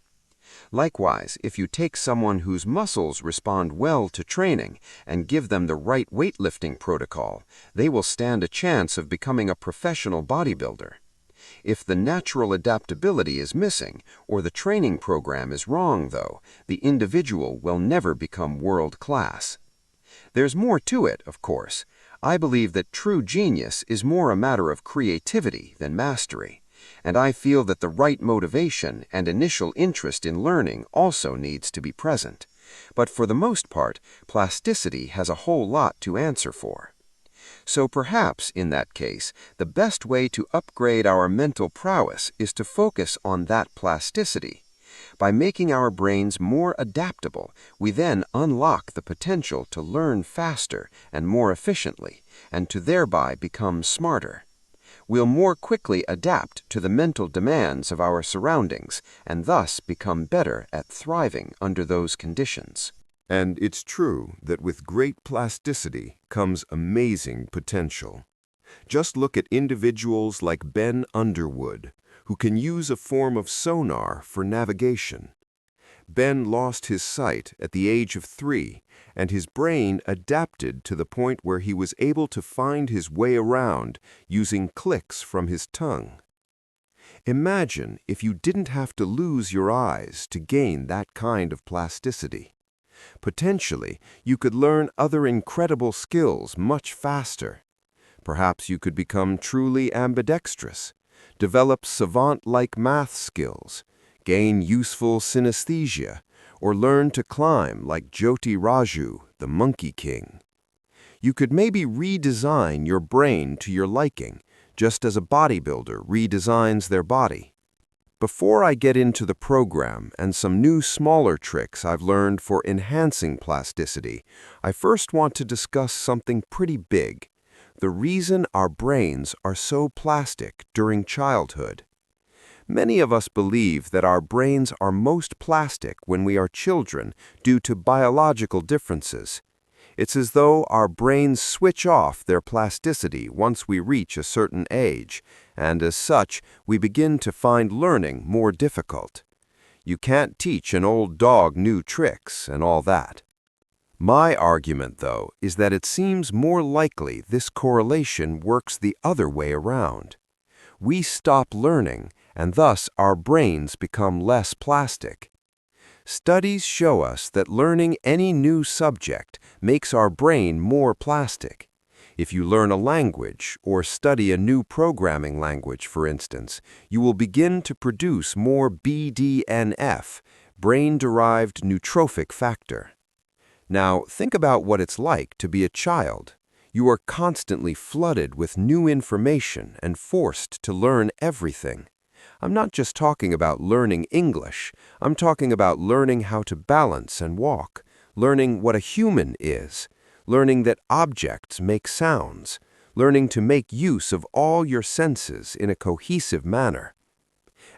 Likewise, if you take someone whose muscles respond well to training and give them the right weightlifting protocol, they will stand a chance of becoming a professional bodybuilder. If the natural adaptability is missing, or the training program is wrong, though, the individual will never become world-class. There's more to it, of course. I believe that true genius is more a matter of creativity than mastery, and I feel that the right motivation and initial interest in learning also needs to be present. But for the most part, plasticity has a whole lot to answer for. So perhaps, in that case, the best way to upgrade our mental prowess is to focus on that plasticity. By making our brains more adaptable, we then unlock the potential to learn faster and more efficiently, and to thereby become smarter. We'll more quickly adapt to the mental demands of our surroundings, and thus become better at thriving under those conditions. And it's true that with great plasticity comes amazing potential. Just look at individuals like Ben Underwood, who can use a form of sonar for navigation. Ben lost his sight at the age of 3, and his brain adapted to the point where he was able to find his way around using clicks from his tongue. Imagine if you didn't have to lose your eyes to gain that kind of plasticity. Potentially, you could learn other incredible skills much faster. Perhaps you could become truly ambidextrous, develop savant-like math skills, gain useful synesthesia, or learn to climb like Jyoti Raju, the Monkey King. You could maybe redesign your brain to your liking, just as a bodybuilder redesigns their body. Before I get into the program and some new smaller tricks I've learned for enhancing plasticity, I first want to discuss something pretty big: the reason our brains are so plastic during childhood. Many of us believe that our brains are most plastic when we are children due to biological differences. It's as though our brains switch off their plasticity once we reach a certain age, and as such, we begin to find learning more difficult. You can't teach an old dog new tricks and all that. My argument, though, is that it seems more likely this correlation works the other way around. We stop learning, and thus our brains become less plastic. Studies show us that learning any new subject makes our brain more plastic. If you learn a language or study a new programming language, for instance, you will begin to produce more BDNF, brain-derived neurotrophic factor. Now, think about what it's like to be a child. You are constantly flooded with new information and forced to learn everything. I'm not just talking about learning English. I'm talking about learning how to balance and walk, learning what a human is, learning that objects make sounds, learning to make use of all your senses in a cohesive manner.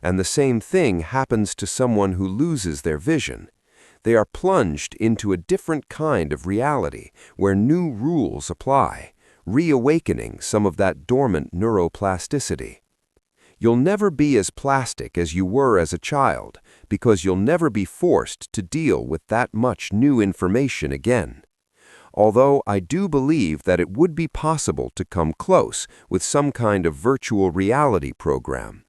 And the same thing happens to someone who loses their vision. They are plunged into a different kind of reality where new rules apply, reawakening some of that dormant neuroplasticity. You'll never be as plastic as you were as a child because you'll never be forced to deal with that much new information again. although I do believe that it would be possible to come close with some kind of virtual reality program.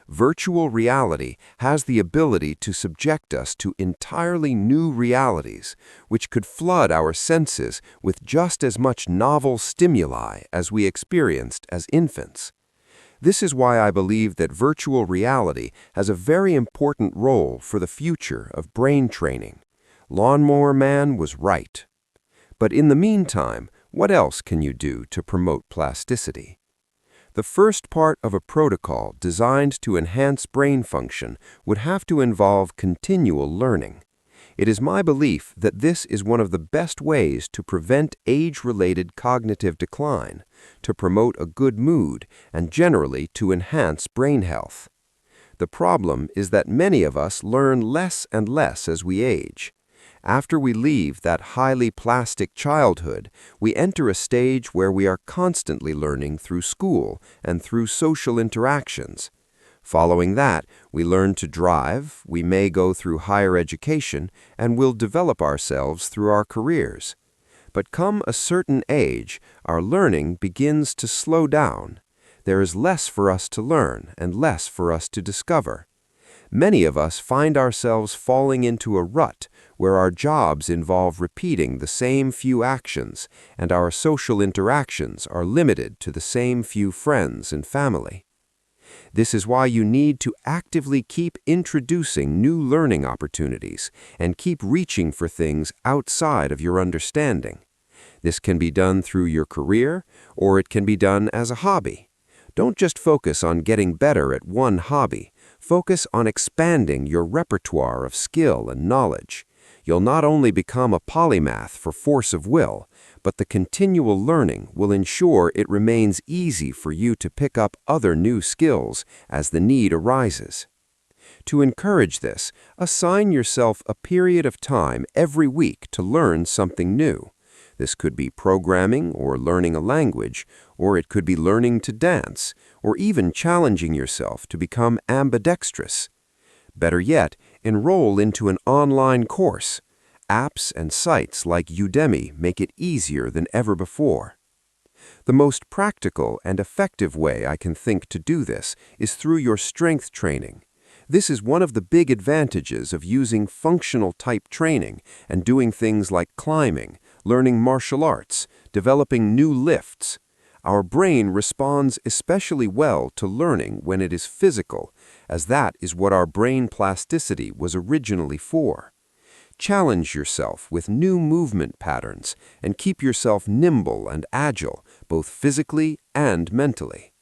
Virtual reality has the ability to subject us to entirely new realities, which could flood our senses with just as much novel stimuli as we experienced as infants. This is why I believe that virtual reality has a very important role for the future of brain training. Lawnmower Man was right. But in the meantime, what else can you do to promote plasticity? The first part of a protocol designed to enhance brain function would have to involve continual learning. It is my belief that this is one of the best ways to prevent age-related cognitive decline, to promote a good mood, and generally to enhance brain health. The problem is that many of us learn less and less as we age. After we leave that highly plastic childhood, we enter a stage where we are constantly learning through school and through social interactions. Following that, we learn to drive, we may go through higher education, and will develop ourselves through our careers. But come a certain age, our learning begins to slow down. There is less for us to learn and less for us to discover. Many of us find ourselves falling into a rut where our jobs involve repeating the same few actions and our social interactions are limited to the same few friends and family. This is why you need to actively keep introducing new learning opportunities and keep reaching for things outside of your understanding. This can be done through your career, or it can be done as a hobby. Don't just focus on getting better at one hobby. Focus on expanding your repertoire of skill and knowledge. You'll not only become a polymath for force of will, but the continual learning will ensure it remains easy for you to pick up other new skills as the need arises. To encourage this, assign yourself a period of time every week to learn something new. This could be programming or learning a language, or it could be learning to dance, or even challenging yourself to become ambidextrous. Better yet, enroll into an online course. Apps and sites like Udemy make it easier than ever before. The most practical and effective way I can think to do this is through your strength training. This is one of the big advantages of using functional type training and doing things like climbing, learning martial arts, developing new lifts. Our brain responds especially well to learning when it is physical, as that is what our brain plasticity was originally for. Challenge yourself with new movement patterns and keep yourself nimble and agile, both physically and mentally.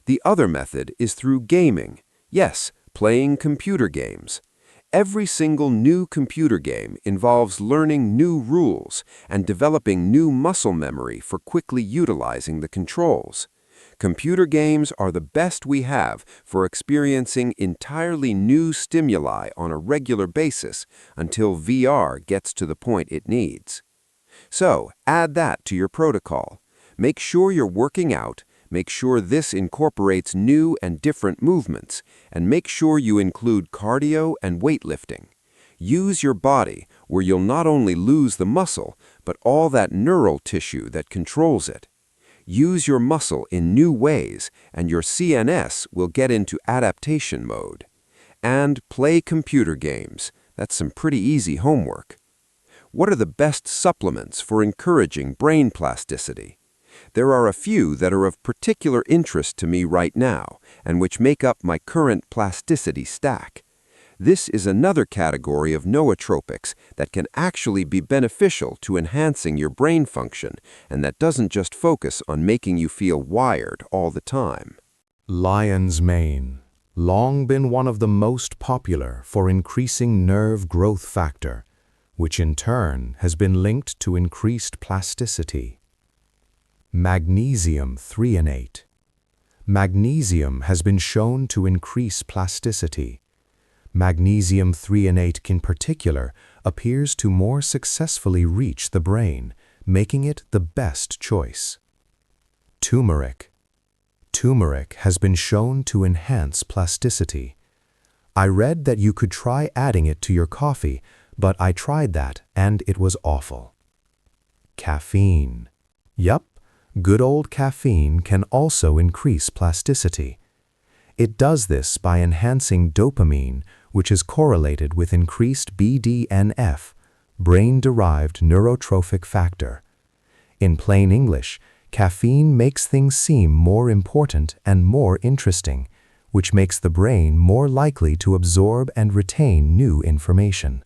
The other method is through gaming. Yes, playing computer games. Every single new computer game involves learning new rules and developing new muscle memory for quickly utilizing the controls. Computer games are the best we have for experiencing entirely new stimuli on a regular basis until VR gets to the point it needs. So, add that to your protocol. Make sure you're working out. Make sure this incorporates new and different movements, and make sure you include cardio and weightlifting. Use your body where you'll not only lose the muscle, but all that neural tissue that controls it. Use your muscle in new ways, and your CNS will get into adaptation mode. And play computer games. That's some pretty easy homework. What are the best supplements for encouraging brain plasticity? There are a few that are of particular interest to me right now, and which make up my current plasticity stack. This is another category of nootropics that can actually be beneficial to enhancing your brain function, and that doesn't just focus on making you feel wired all the time. Lion's mane, long been one of the most popular for increasing nerve growth factor, which in turn has been linked to increased plasticity. Magnesium threonate. Magnesium has been shown to increase plasticity. Magnesium threonate in particular appears to more successfully reach the brain, making it the best choice. Turmeric. Turmeric has been shown to enhance plasticity. I read that you could try adding it to your coffee, but I tried that and it was awful. Caffeine. Yup, good old caffeine can also increase plasticity. It does this by enhancing dopamine, which is correlated with increased BDNF, brain-derived neurotrophic factor. In plain English, caffeine makes things seem more important and more interesting, which makes the brain more likely to absorb and retain new information.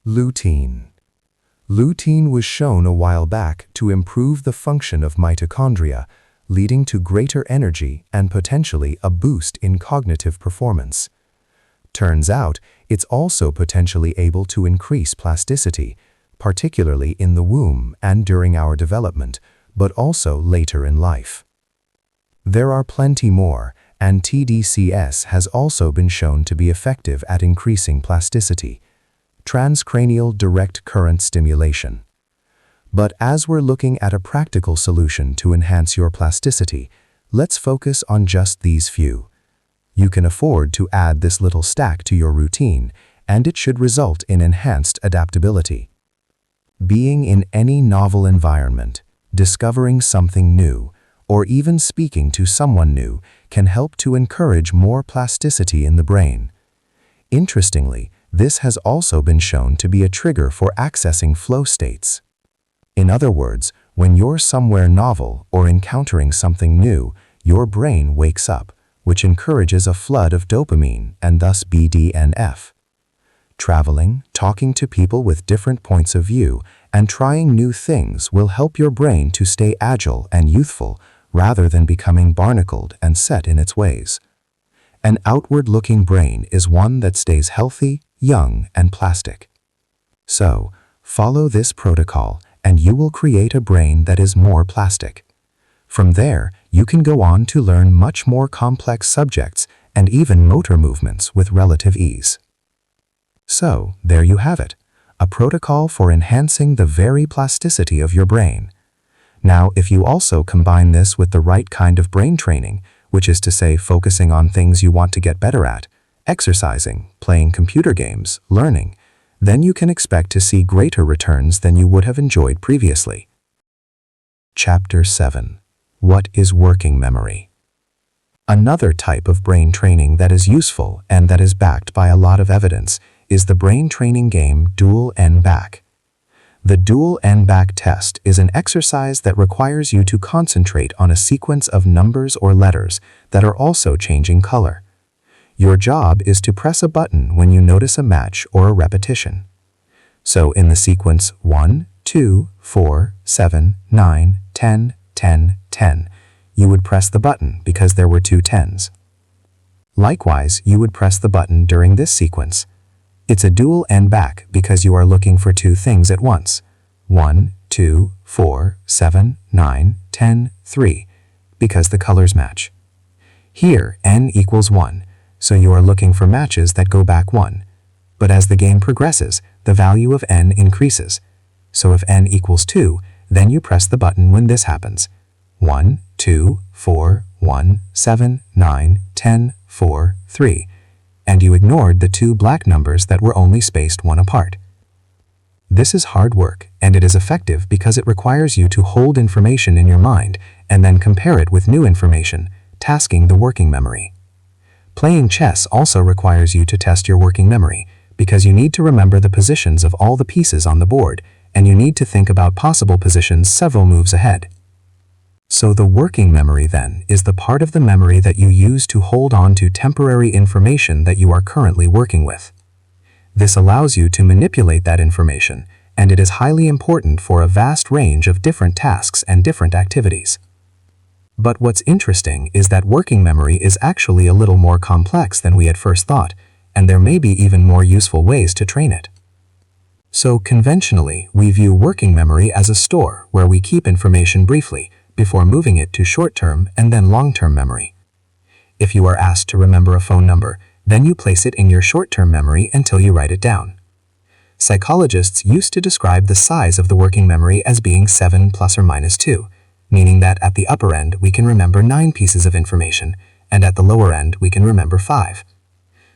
Lutein. Lutein was shown a while back to improve the function of mitochondria, leading to greater energy and potentially a boost in cognitive performance. Turns out, it's also potentially able to increase plasticity, particularly in the womb and during our development, but also later in life. There are plenty more, and TDCS has also been shown to be effective at increasing plasticity. Transcranial direct current stimulation. But as we're looking at a practical solution to enhance your plasticity, let's focus on just these few. You can afford to add this little stack to your routine, and it should result in enhanced adaptability. Being in any novel environment, discovering something new, or even speaking to someone new can help to encourage more plasticity in the brain. Interestingly, this has also been shown to be a trigger for accessing flow states. In other words, when you're somewhere novel or encountering something new, your brain wakes up, which encourages a flood of dopamine and thus BDNF. Traveling, talking to people with different points of view, and trying new things will help your brain to stay agile and youthful rather than becoming barnacled and set in its ways. An outward-looking brain is one that stays healthy, young, and plastic. So, follow this protocol and you will create a brain that is more plastic. From there, you can go on to learn much more complex subjects and even motor movements with relative ease. So, there you have it, a protocol for enhancing the very plasticity of your brain. Now, if you also combine this with the right kind of brain training, which is to say focusing on things you want to get better at, exercising, playing computer games, learning, then you can expect to see greater returns than you would have enjoyed previously. Chapter 7. What is working memory? Another type of brain training that is useful and that is backed by a lot of evidence is the brain training game Dual N-Back. The Dual N-Back test is an exercise that requires you to concentrate on a sequence of numbers or letters that are also changing color. Your job is to press a button when you notice a match or a repetition. So in the sequence 1, 2, 4, 7, 9, 10, 10, 10, you would press the button because there were 2 10s. Likewise, you would press the button during this sequence. It's a dual N-back because you are looking for 2 things at once. 1, 2, 4, 7, 9, 10, 3, because the colors match. Here, n equals 1, so you are looking for matches that go back 1. But as the game progresses, the value of n increases. So if n equals 2, then you press the button when this happens. 1, 2, 4, 1, 7, 9, 10, 4, 3. And you ignored the 2 black numbers that were only spaced 1 apart. This is hard work, and it is effective because it requires you to hold information in your mind and then compare it with new information, tasking the working memory. Playing chess also requires you to test your working memory because you need to remember the positions of all the pieces on the board, and you need to think about possible positions several moves ahead. So the working memory then is the part of the memory that you use to hold on to temporary information that you are currently working with. This allows you to manipulate that information, and it is highly important for a vast range of different tasks and different activities. But what's interesting is that working memory is actually a little more complex than we at first thought, and there may be even more useful ways to train it. So conventionally, we view working memory as a store where we keep information briefly, before moving it to short-term and then long-term memory. If you are asked to remember a phone number, then you place it in your short-term memory until you write it down. Psychologists used to describe the size of the working memory as being 7 plus or minus 2, meaning that at the upper end we can remember 9 pieces of information, and at the lower end we can remember 5.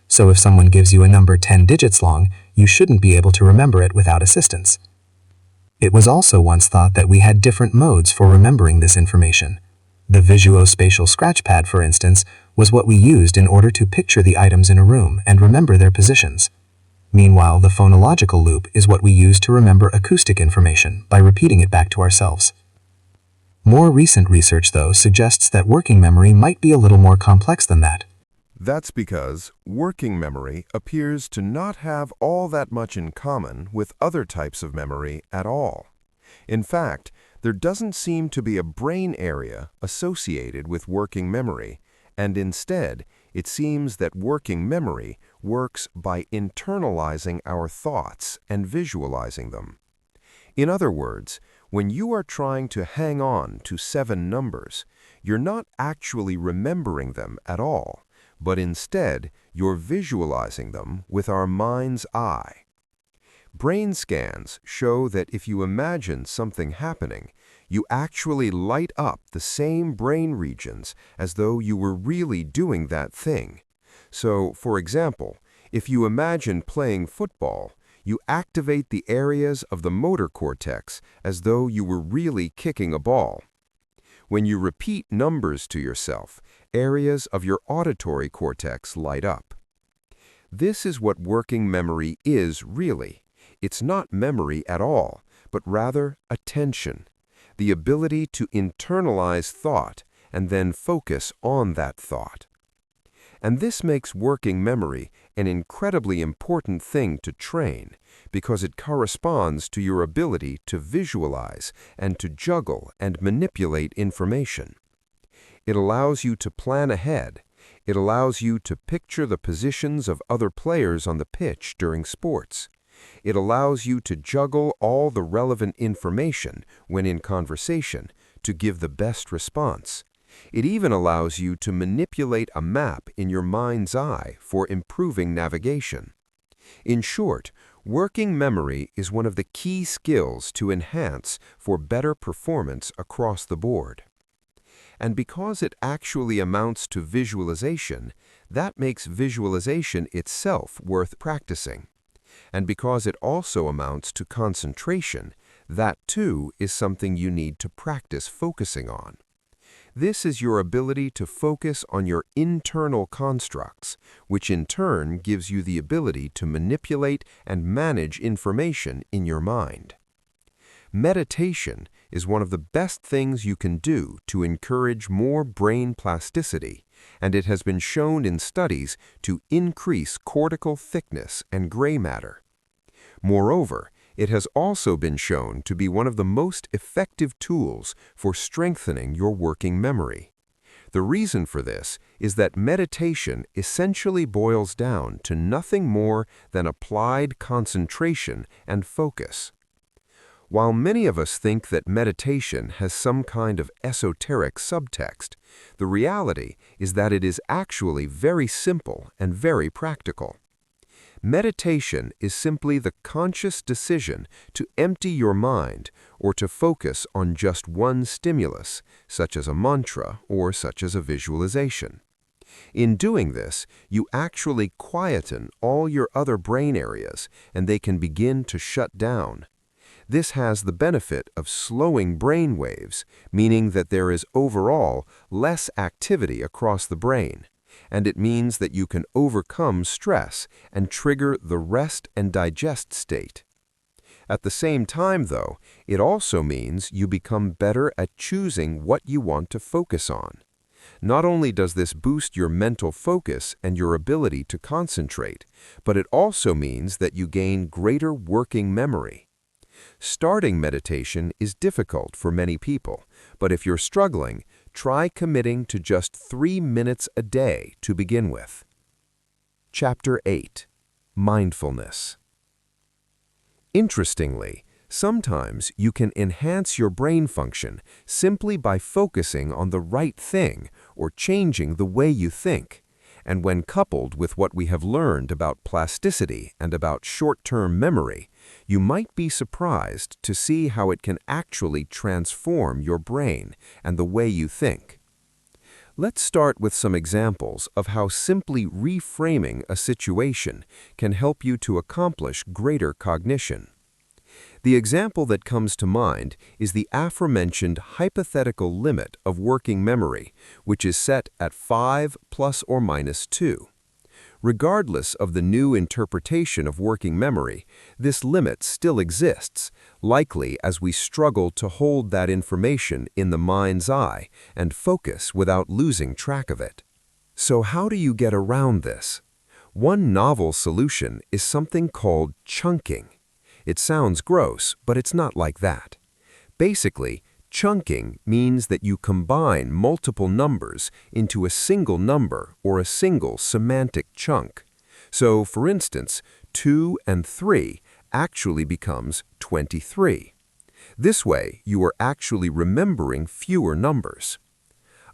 So if someone gives you a number 10 digits long, you shouldn't be able to remember it without assistance. It was also once thought that we had different modes for remembering this information. The visuospatial scratchpad, for instance, was what we used in order to picture the items in a room and remember their positions. Meanwhile, the phonological loop is what we use to remember acoustic information by repeating it back to ourselves. More recent research, though, suggests that working memory might be a little more complex than that. That's because working memory appears to not have all that much in common with other types of memory at all. In fact, there doesn't seem to be a brain area associated with working memory, and instead, it seems that working memory works by internalizing our thoughts and visualizing them. In other words, when you are trying to hang on to 7 numbers, you're not actually remembering them at all, but instead, you're visualizing them with our mind's eye. Brain scans show that if you imagine something happening, you actually light up the same brain regions as though you were really doing that thing. So, for example, if you imagine playing football, you activate the areas of the motor cortex as though you were really kicking a ball. When you repeat numbers to yourself, areas of your auditory cortex light up. This is what working memory is really. It's not memory at all, but rather attention, the ability to internalize thought and then focus on that thought. And this makes working memory an incredibly important thing to train because it corresponds to your ability to visualize and to juggle and manipulate information. It allows you to plan ahead. It allows you to picture the positions of other players on the pitch during sports. It allows you to juggle all the relevant information when in conversation to give the best response. It even allows you to manipulate a map in your mind's eye for improving navigation. In short, working memory is one of the key skills to enhance for better performance across the board. And because it actually amounts to visualization, that makes visualization itself worth practicing. And because it also amounts to concentration, that too is something you need to practice focusing on. This is your ability to focus on your internal constructs, which in turn gives you the ability to manipulate and manage information in your mind. Meditation is one of the best things you can do to encourage more brain plasticity, and it has been shown in studies to increase cortical thickness and gray matter. Moreover, it has also been shown to be one of the most effective tools for strengthening your working memory. The reason for this is that meditation essentially boils down to nothing more than applied concentration and focus. While many of us think that meditation has some kind of esoteric subtext, the reality is that it is actually very simple and very practical. Meditation is simply the conscious decision to empty your mind or to focus on just one stimulus, such as a mantra or such as a visualization. In doing this, you actually quieten all your other brain areas and they can begin to shut down. This has the benefit of slowing brain waves, meaning that there is overall less activity across the brain. And it means that you can overcome stress and trigger the rest and digest state. At the same time, though, it also means you become better at choosing what you want to focus on. Not only does this boost your mental focus and your ability to concentrate, but it also means that you gain greater working memory. Starting meditation is difficult for many people, but if you're struggling, try committing to just 3 minutes a day to begin with. Chapter 8. Mindfulness. Interestingly, sometimes you can enhance your brain function simply by focusing on the right thing or changing the way you think. And when coupled with what we have learned about plasticity and about short-term memory, you might be surprised to see how it can actually transform your brain and the way you think. Let's start with some examples of how simply reframing a situation can help you to accomplish greater cognition. The example that comes to mind is the aforementioned hypothetical limit of working memory, which is set at 5 plus or minus 2. Regardless of the new interpretation of working memory, this limit still exists, likely as we struggle to hold that information in the mind's eye and focus without losing track of it. So how do you get around this? One novel solution is something called chunking. It sounds gross, but it's not like that. Basically, chunking means that you combine multiple numbers into a single number or a single semantic chunk. So, for instance, 2 and 3 actually becomes 23. This way, you are actually remembering fewer numbers.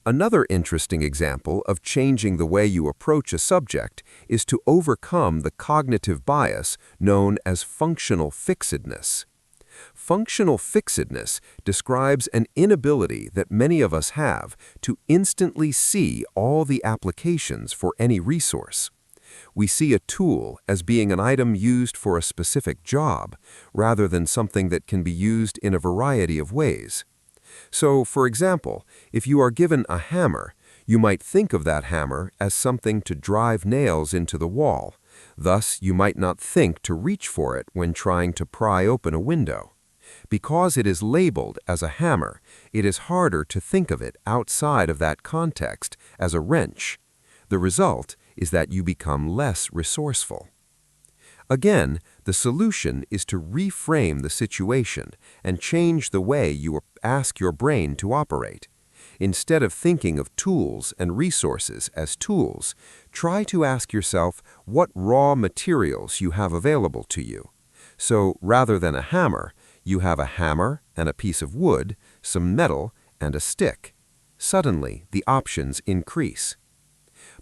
Another interesting example of changing the way you approach a subject is to overcome the cognitive bias known as functional fixedness. Functional fixedness describes an inability that many of us have to instantly see all the applications for any resource. We see a tool as being an item used for a specific job, rather than something that can be used in a variety of ways. So, for example, if you are given a hammer, you might think of that hammer as something to drive nails into the wall. Thus, you might not think to reach for it when trying to pry open a window. Because it is labeled as a hammer, it is harder to think of it outside of that context as a wrench. The result is that you become less resourceful. Again, the solution is to reframe the situation and change the way you ask your brain to operate. Instead of thinking of tools and resources as tools, try to ask yourself what raw materials you have available to you. So, rather than a hammer, you have a hammer and a piece of wood, some metal, and a stick. Suddenly, the options increase.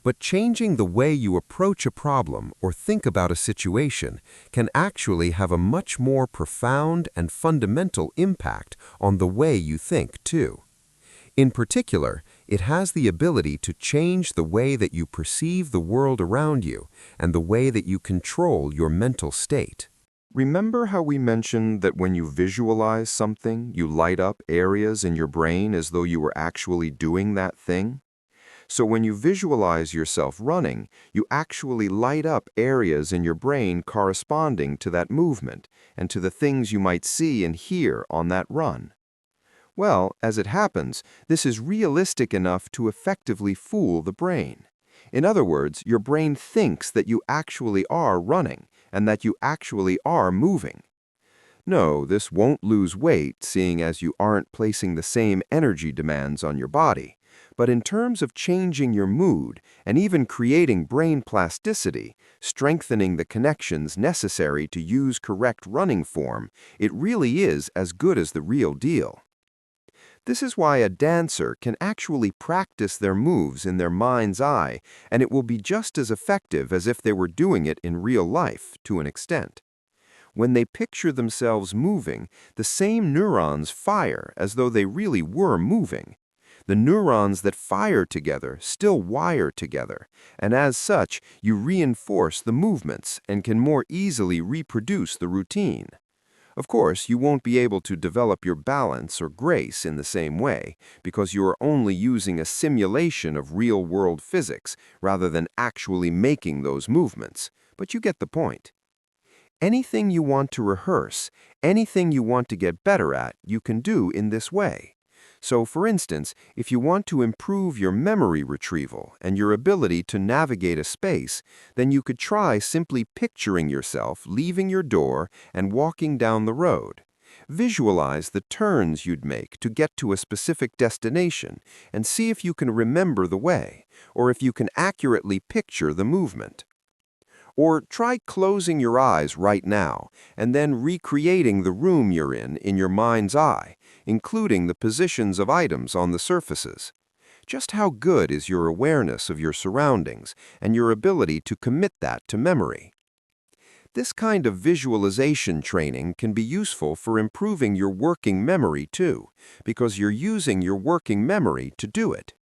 But changing the way you approach a problem or think about a situation can actually have a much more profound and fundamental impact on the way you think, too. In particular, it has the ability to change the way that you perceive the world around you and the way that you control your mental state. Remember how we mentioned that when you visualize something, you light up areas in your brain as though you were actually doing that thing? So when you visualize yourself running, you actually light up areas in your brain corresponding to that movement and to the things you might see and hear on that run. Well, as it happens, this is realistic enough to effectively fool the brain. In other words, your brain thinks that you actually are running and that you actually are moving. No, this won't lose weight, seeing as you aren't placing the same energy demands on your body. But in terms of changing your mood and even creating brain plasticity, strengthening the connections necessary to use correct running form, it really is as good as the real deal. This is why a dancer can actually practice their moves in their mind's eye, and it will be just as effective as if they were doing it in real life, to an extent. When they picture themselves moving, the same neurons fire as though they really were moving. The neurons that fire together still wire together, and as such, you reinforce the movements and can more easily reproduce the routine. Of course, you won't be able to develop your balance or grace in the same way, because you are only using a simulation of real-world physics rather than actually making those movements, but you get the point. Anything you want to rehearse, anything you want to get better at, you can do in this way. So, for instance, if you want to improve your memory retrieval and your ability to navigate a space, then you could try simply picturing yourself leaving your door and walking down the road. Visualize the turns you'd make to get to a specific destination and see if you can remember the way, or if you can accurately picture the movement. Or try closing your eyes right now and then recreating the room you're in your mind's eye, including the positions of items on the surfaces. Just how good is your awareness of your surroundings and your ability to commit that to memory? This kind of visualization training can be useful for improving your working memory too, because you're using your working memory to do it.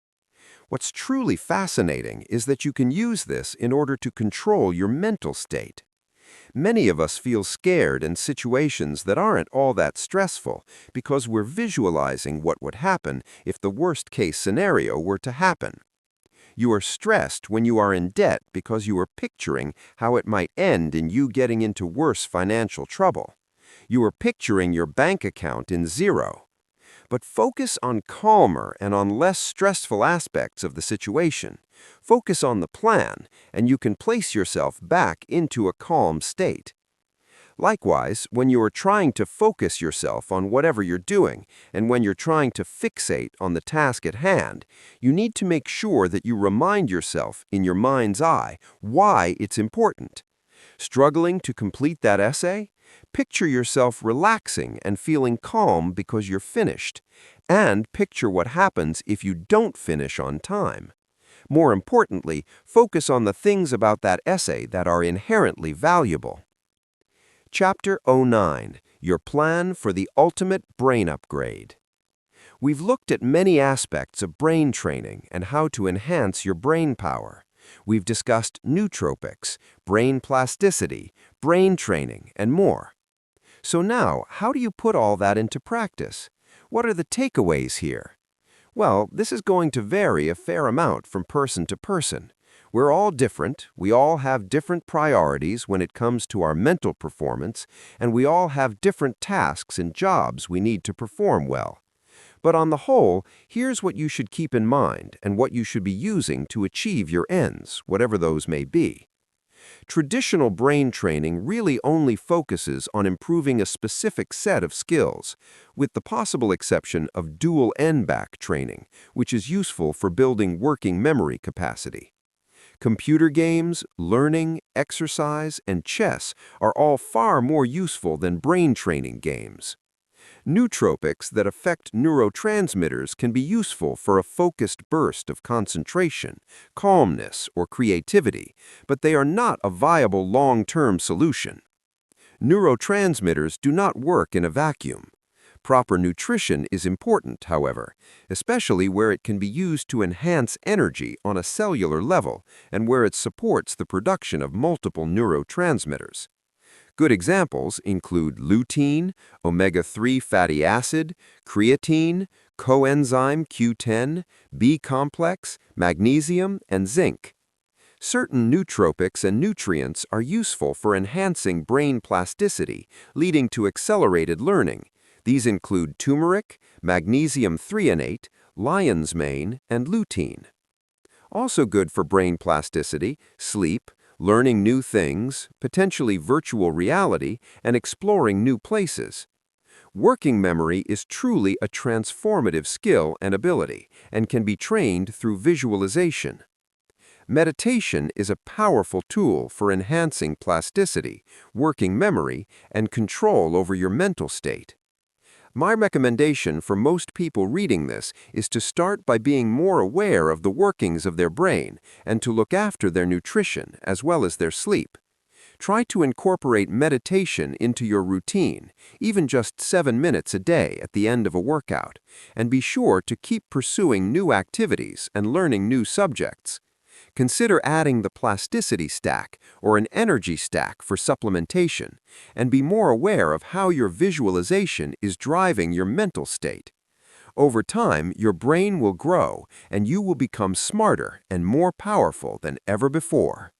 What's truly fascinating is that you can use this in order to control your mental state. Many of us feel scared in situations that aren't all that stressful because we're visualizing what would happen if the worst-case scenario were to happen. You are stressed when you are in debt because you are picturing how it might end in you getting into worse financial trouble. You are picturing your bank account in zero. But focus on calmer and on less stressful aspects of the situation. Focus on the plan, and you can place yourself back into a calm state. Likewise, when you are trying to focus yourself on whatever you're doing, and when you're trying to fixate on the task at hand, you need to make sure that you remind yourself in your mind's eye why it's important. Struggling to complete that essay? Picture yourself relaxing and feeling calm because you're finished, and picture what happens if you don't finish on time. More importantly, focus on the things about that essay that are inherently valuable. Chapter 09, Your Plan for the Ultimate Brain Upgrade. We've looked at many aspects of brain training and how to enhance your brain power. We've discussed nootropics, brain plasticity, brain training, and more. So now, how do you put all that into practice? What are the takeaways here? Well, this is going to vary a fair amount from person to person. We're all different, we all have different priorities when it comes to our mental performance, and we all have different tasks and jobs we need to perform well. But on the whole, here's what you should keep in mind and what you should be using to achieve your ends, whatever those may be. Traditional brain training really only focuses on improving a specific set of skills, with the possible exception of dual N-back training, which is useful for building working memory capacity. Computer games, learning, exercise, and chess are all far more useful than brain training games. Nootropics that affect neurotransmitters can be useful for a focused burst of concentration, calmness, or creativity, but they are not a viable long-term solution. Neurotransmitters do not work in a vacuum. Proper nutrition is important, however, especially where it can be used to enhance energy on a cellular level and where it supports the production of multiple neurotransmitters. Good examples include lutein, omega-3 fatty acid, creatine, coenzyme Q10, B-complex, magnesium, and zinc. Certain nootropics and nutrients are useful for enhancing brain plasticity, leading to accelerated learning. These include turmeric, magnesium threonate, lion's mane, and lutein. Also good for brain plasticity, sleep, learning new things, potentially virtual reality, and exploring new places. Working memory is truly a transformative skill and ability, and can be trained through visualization. Meditation is a powerful tool for enhancing plasticity, working memory, and control over your mental state. My recommendation for most people reading this is to start by being more aware of the workings of their brain and to look after their nutrition as well as their sleep. Try to incorporate meditation into your routine, even just 7 minutes a day at the end of a workout, and be sure to keep pursuing new activities and learning new subjects. Consider adding the plasticity stack or an energy stack for supplementation, and be more aware of how your visualization is driving your mental state. Over time, your brain will grow and you will become smarter and more powerful than ever before.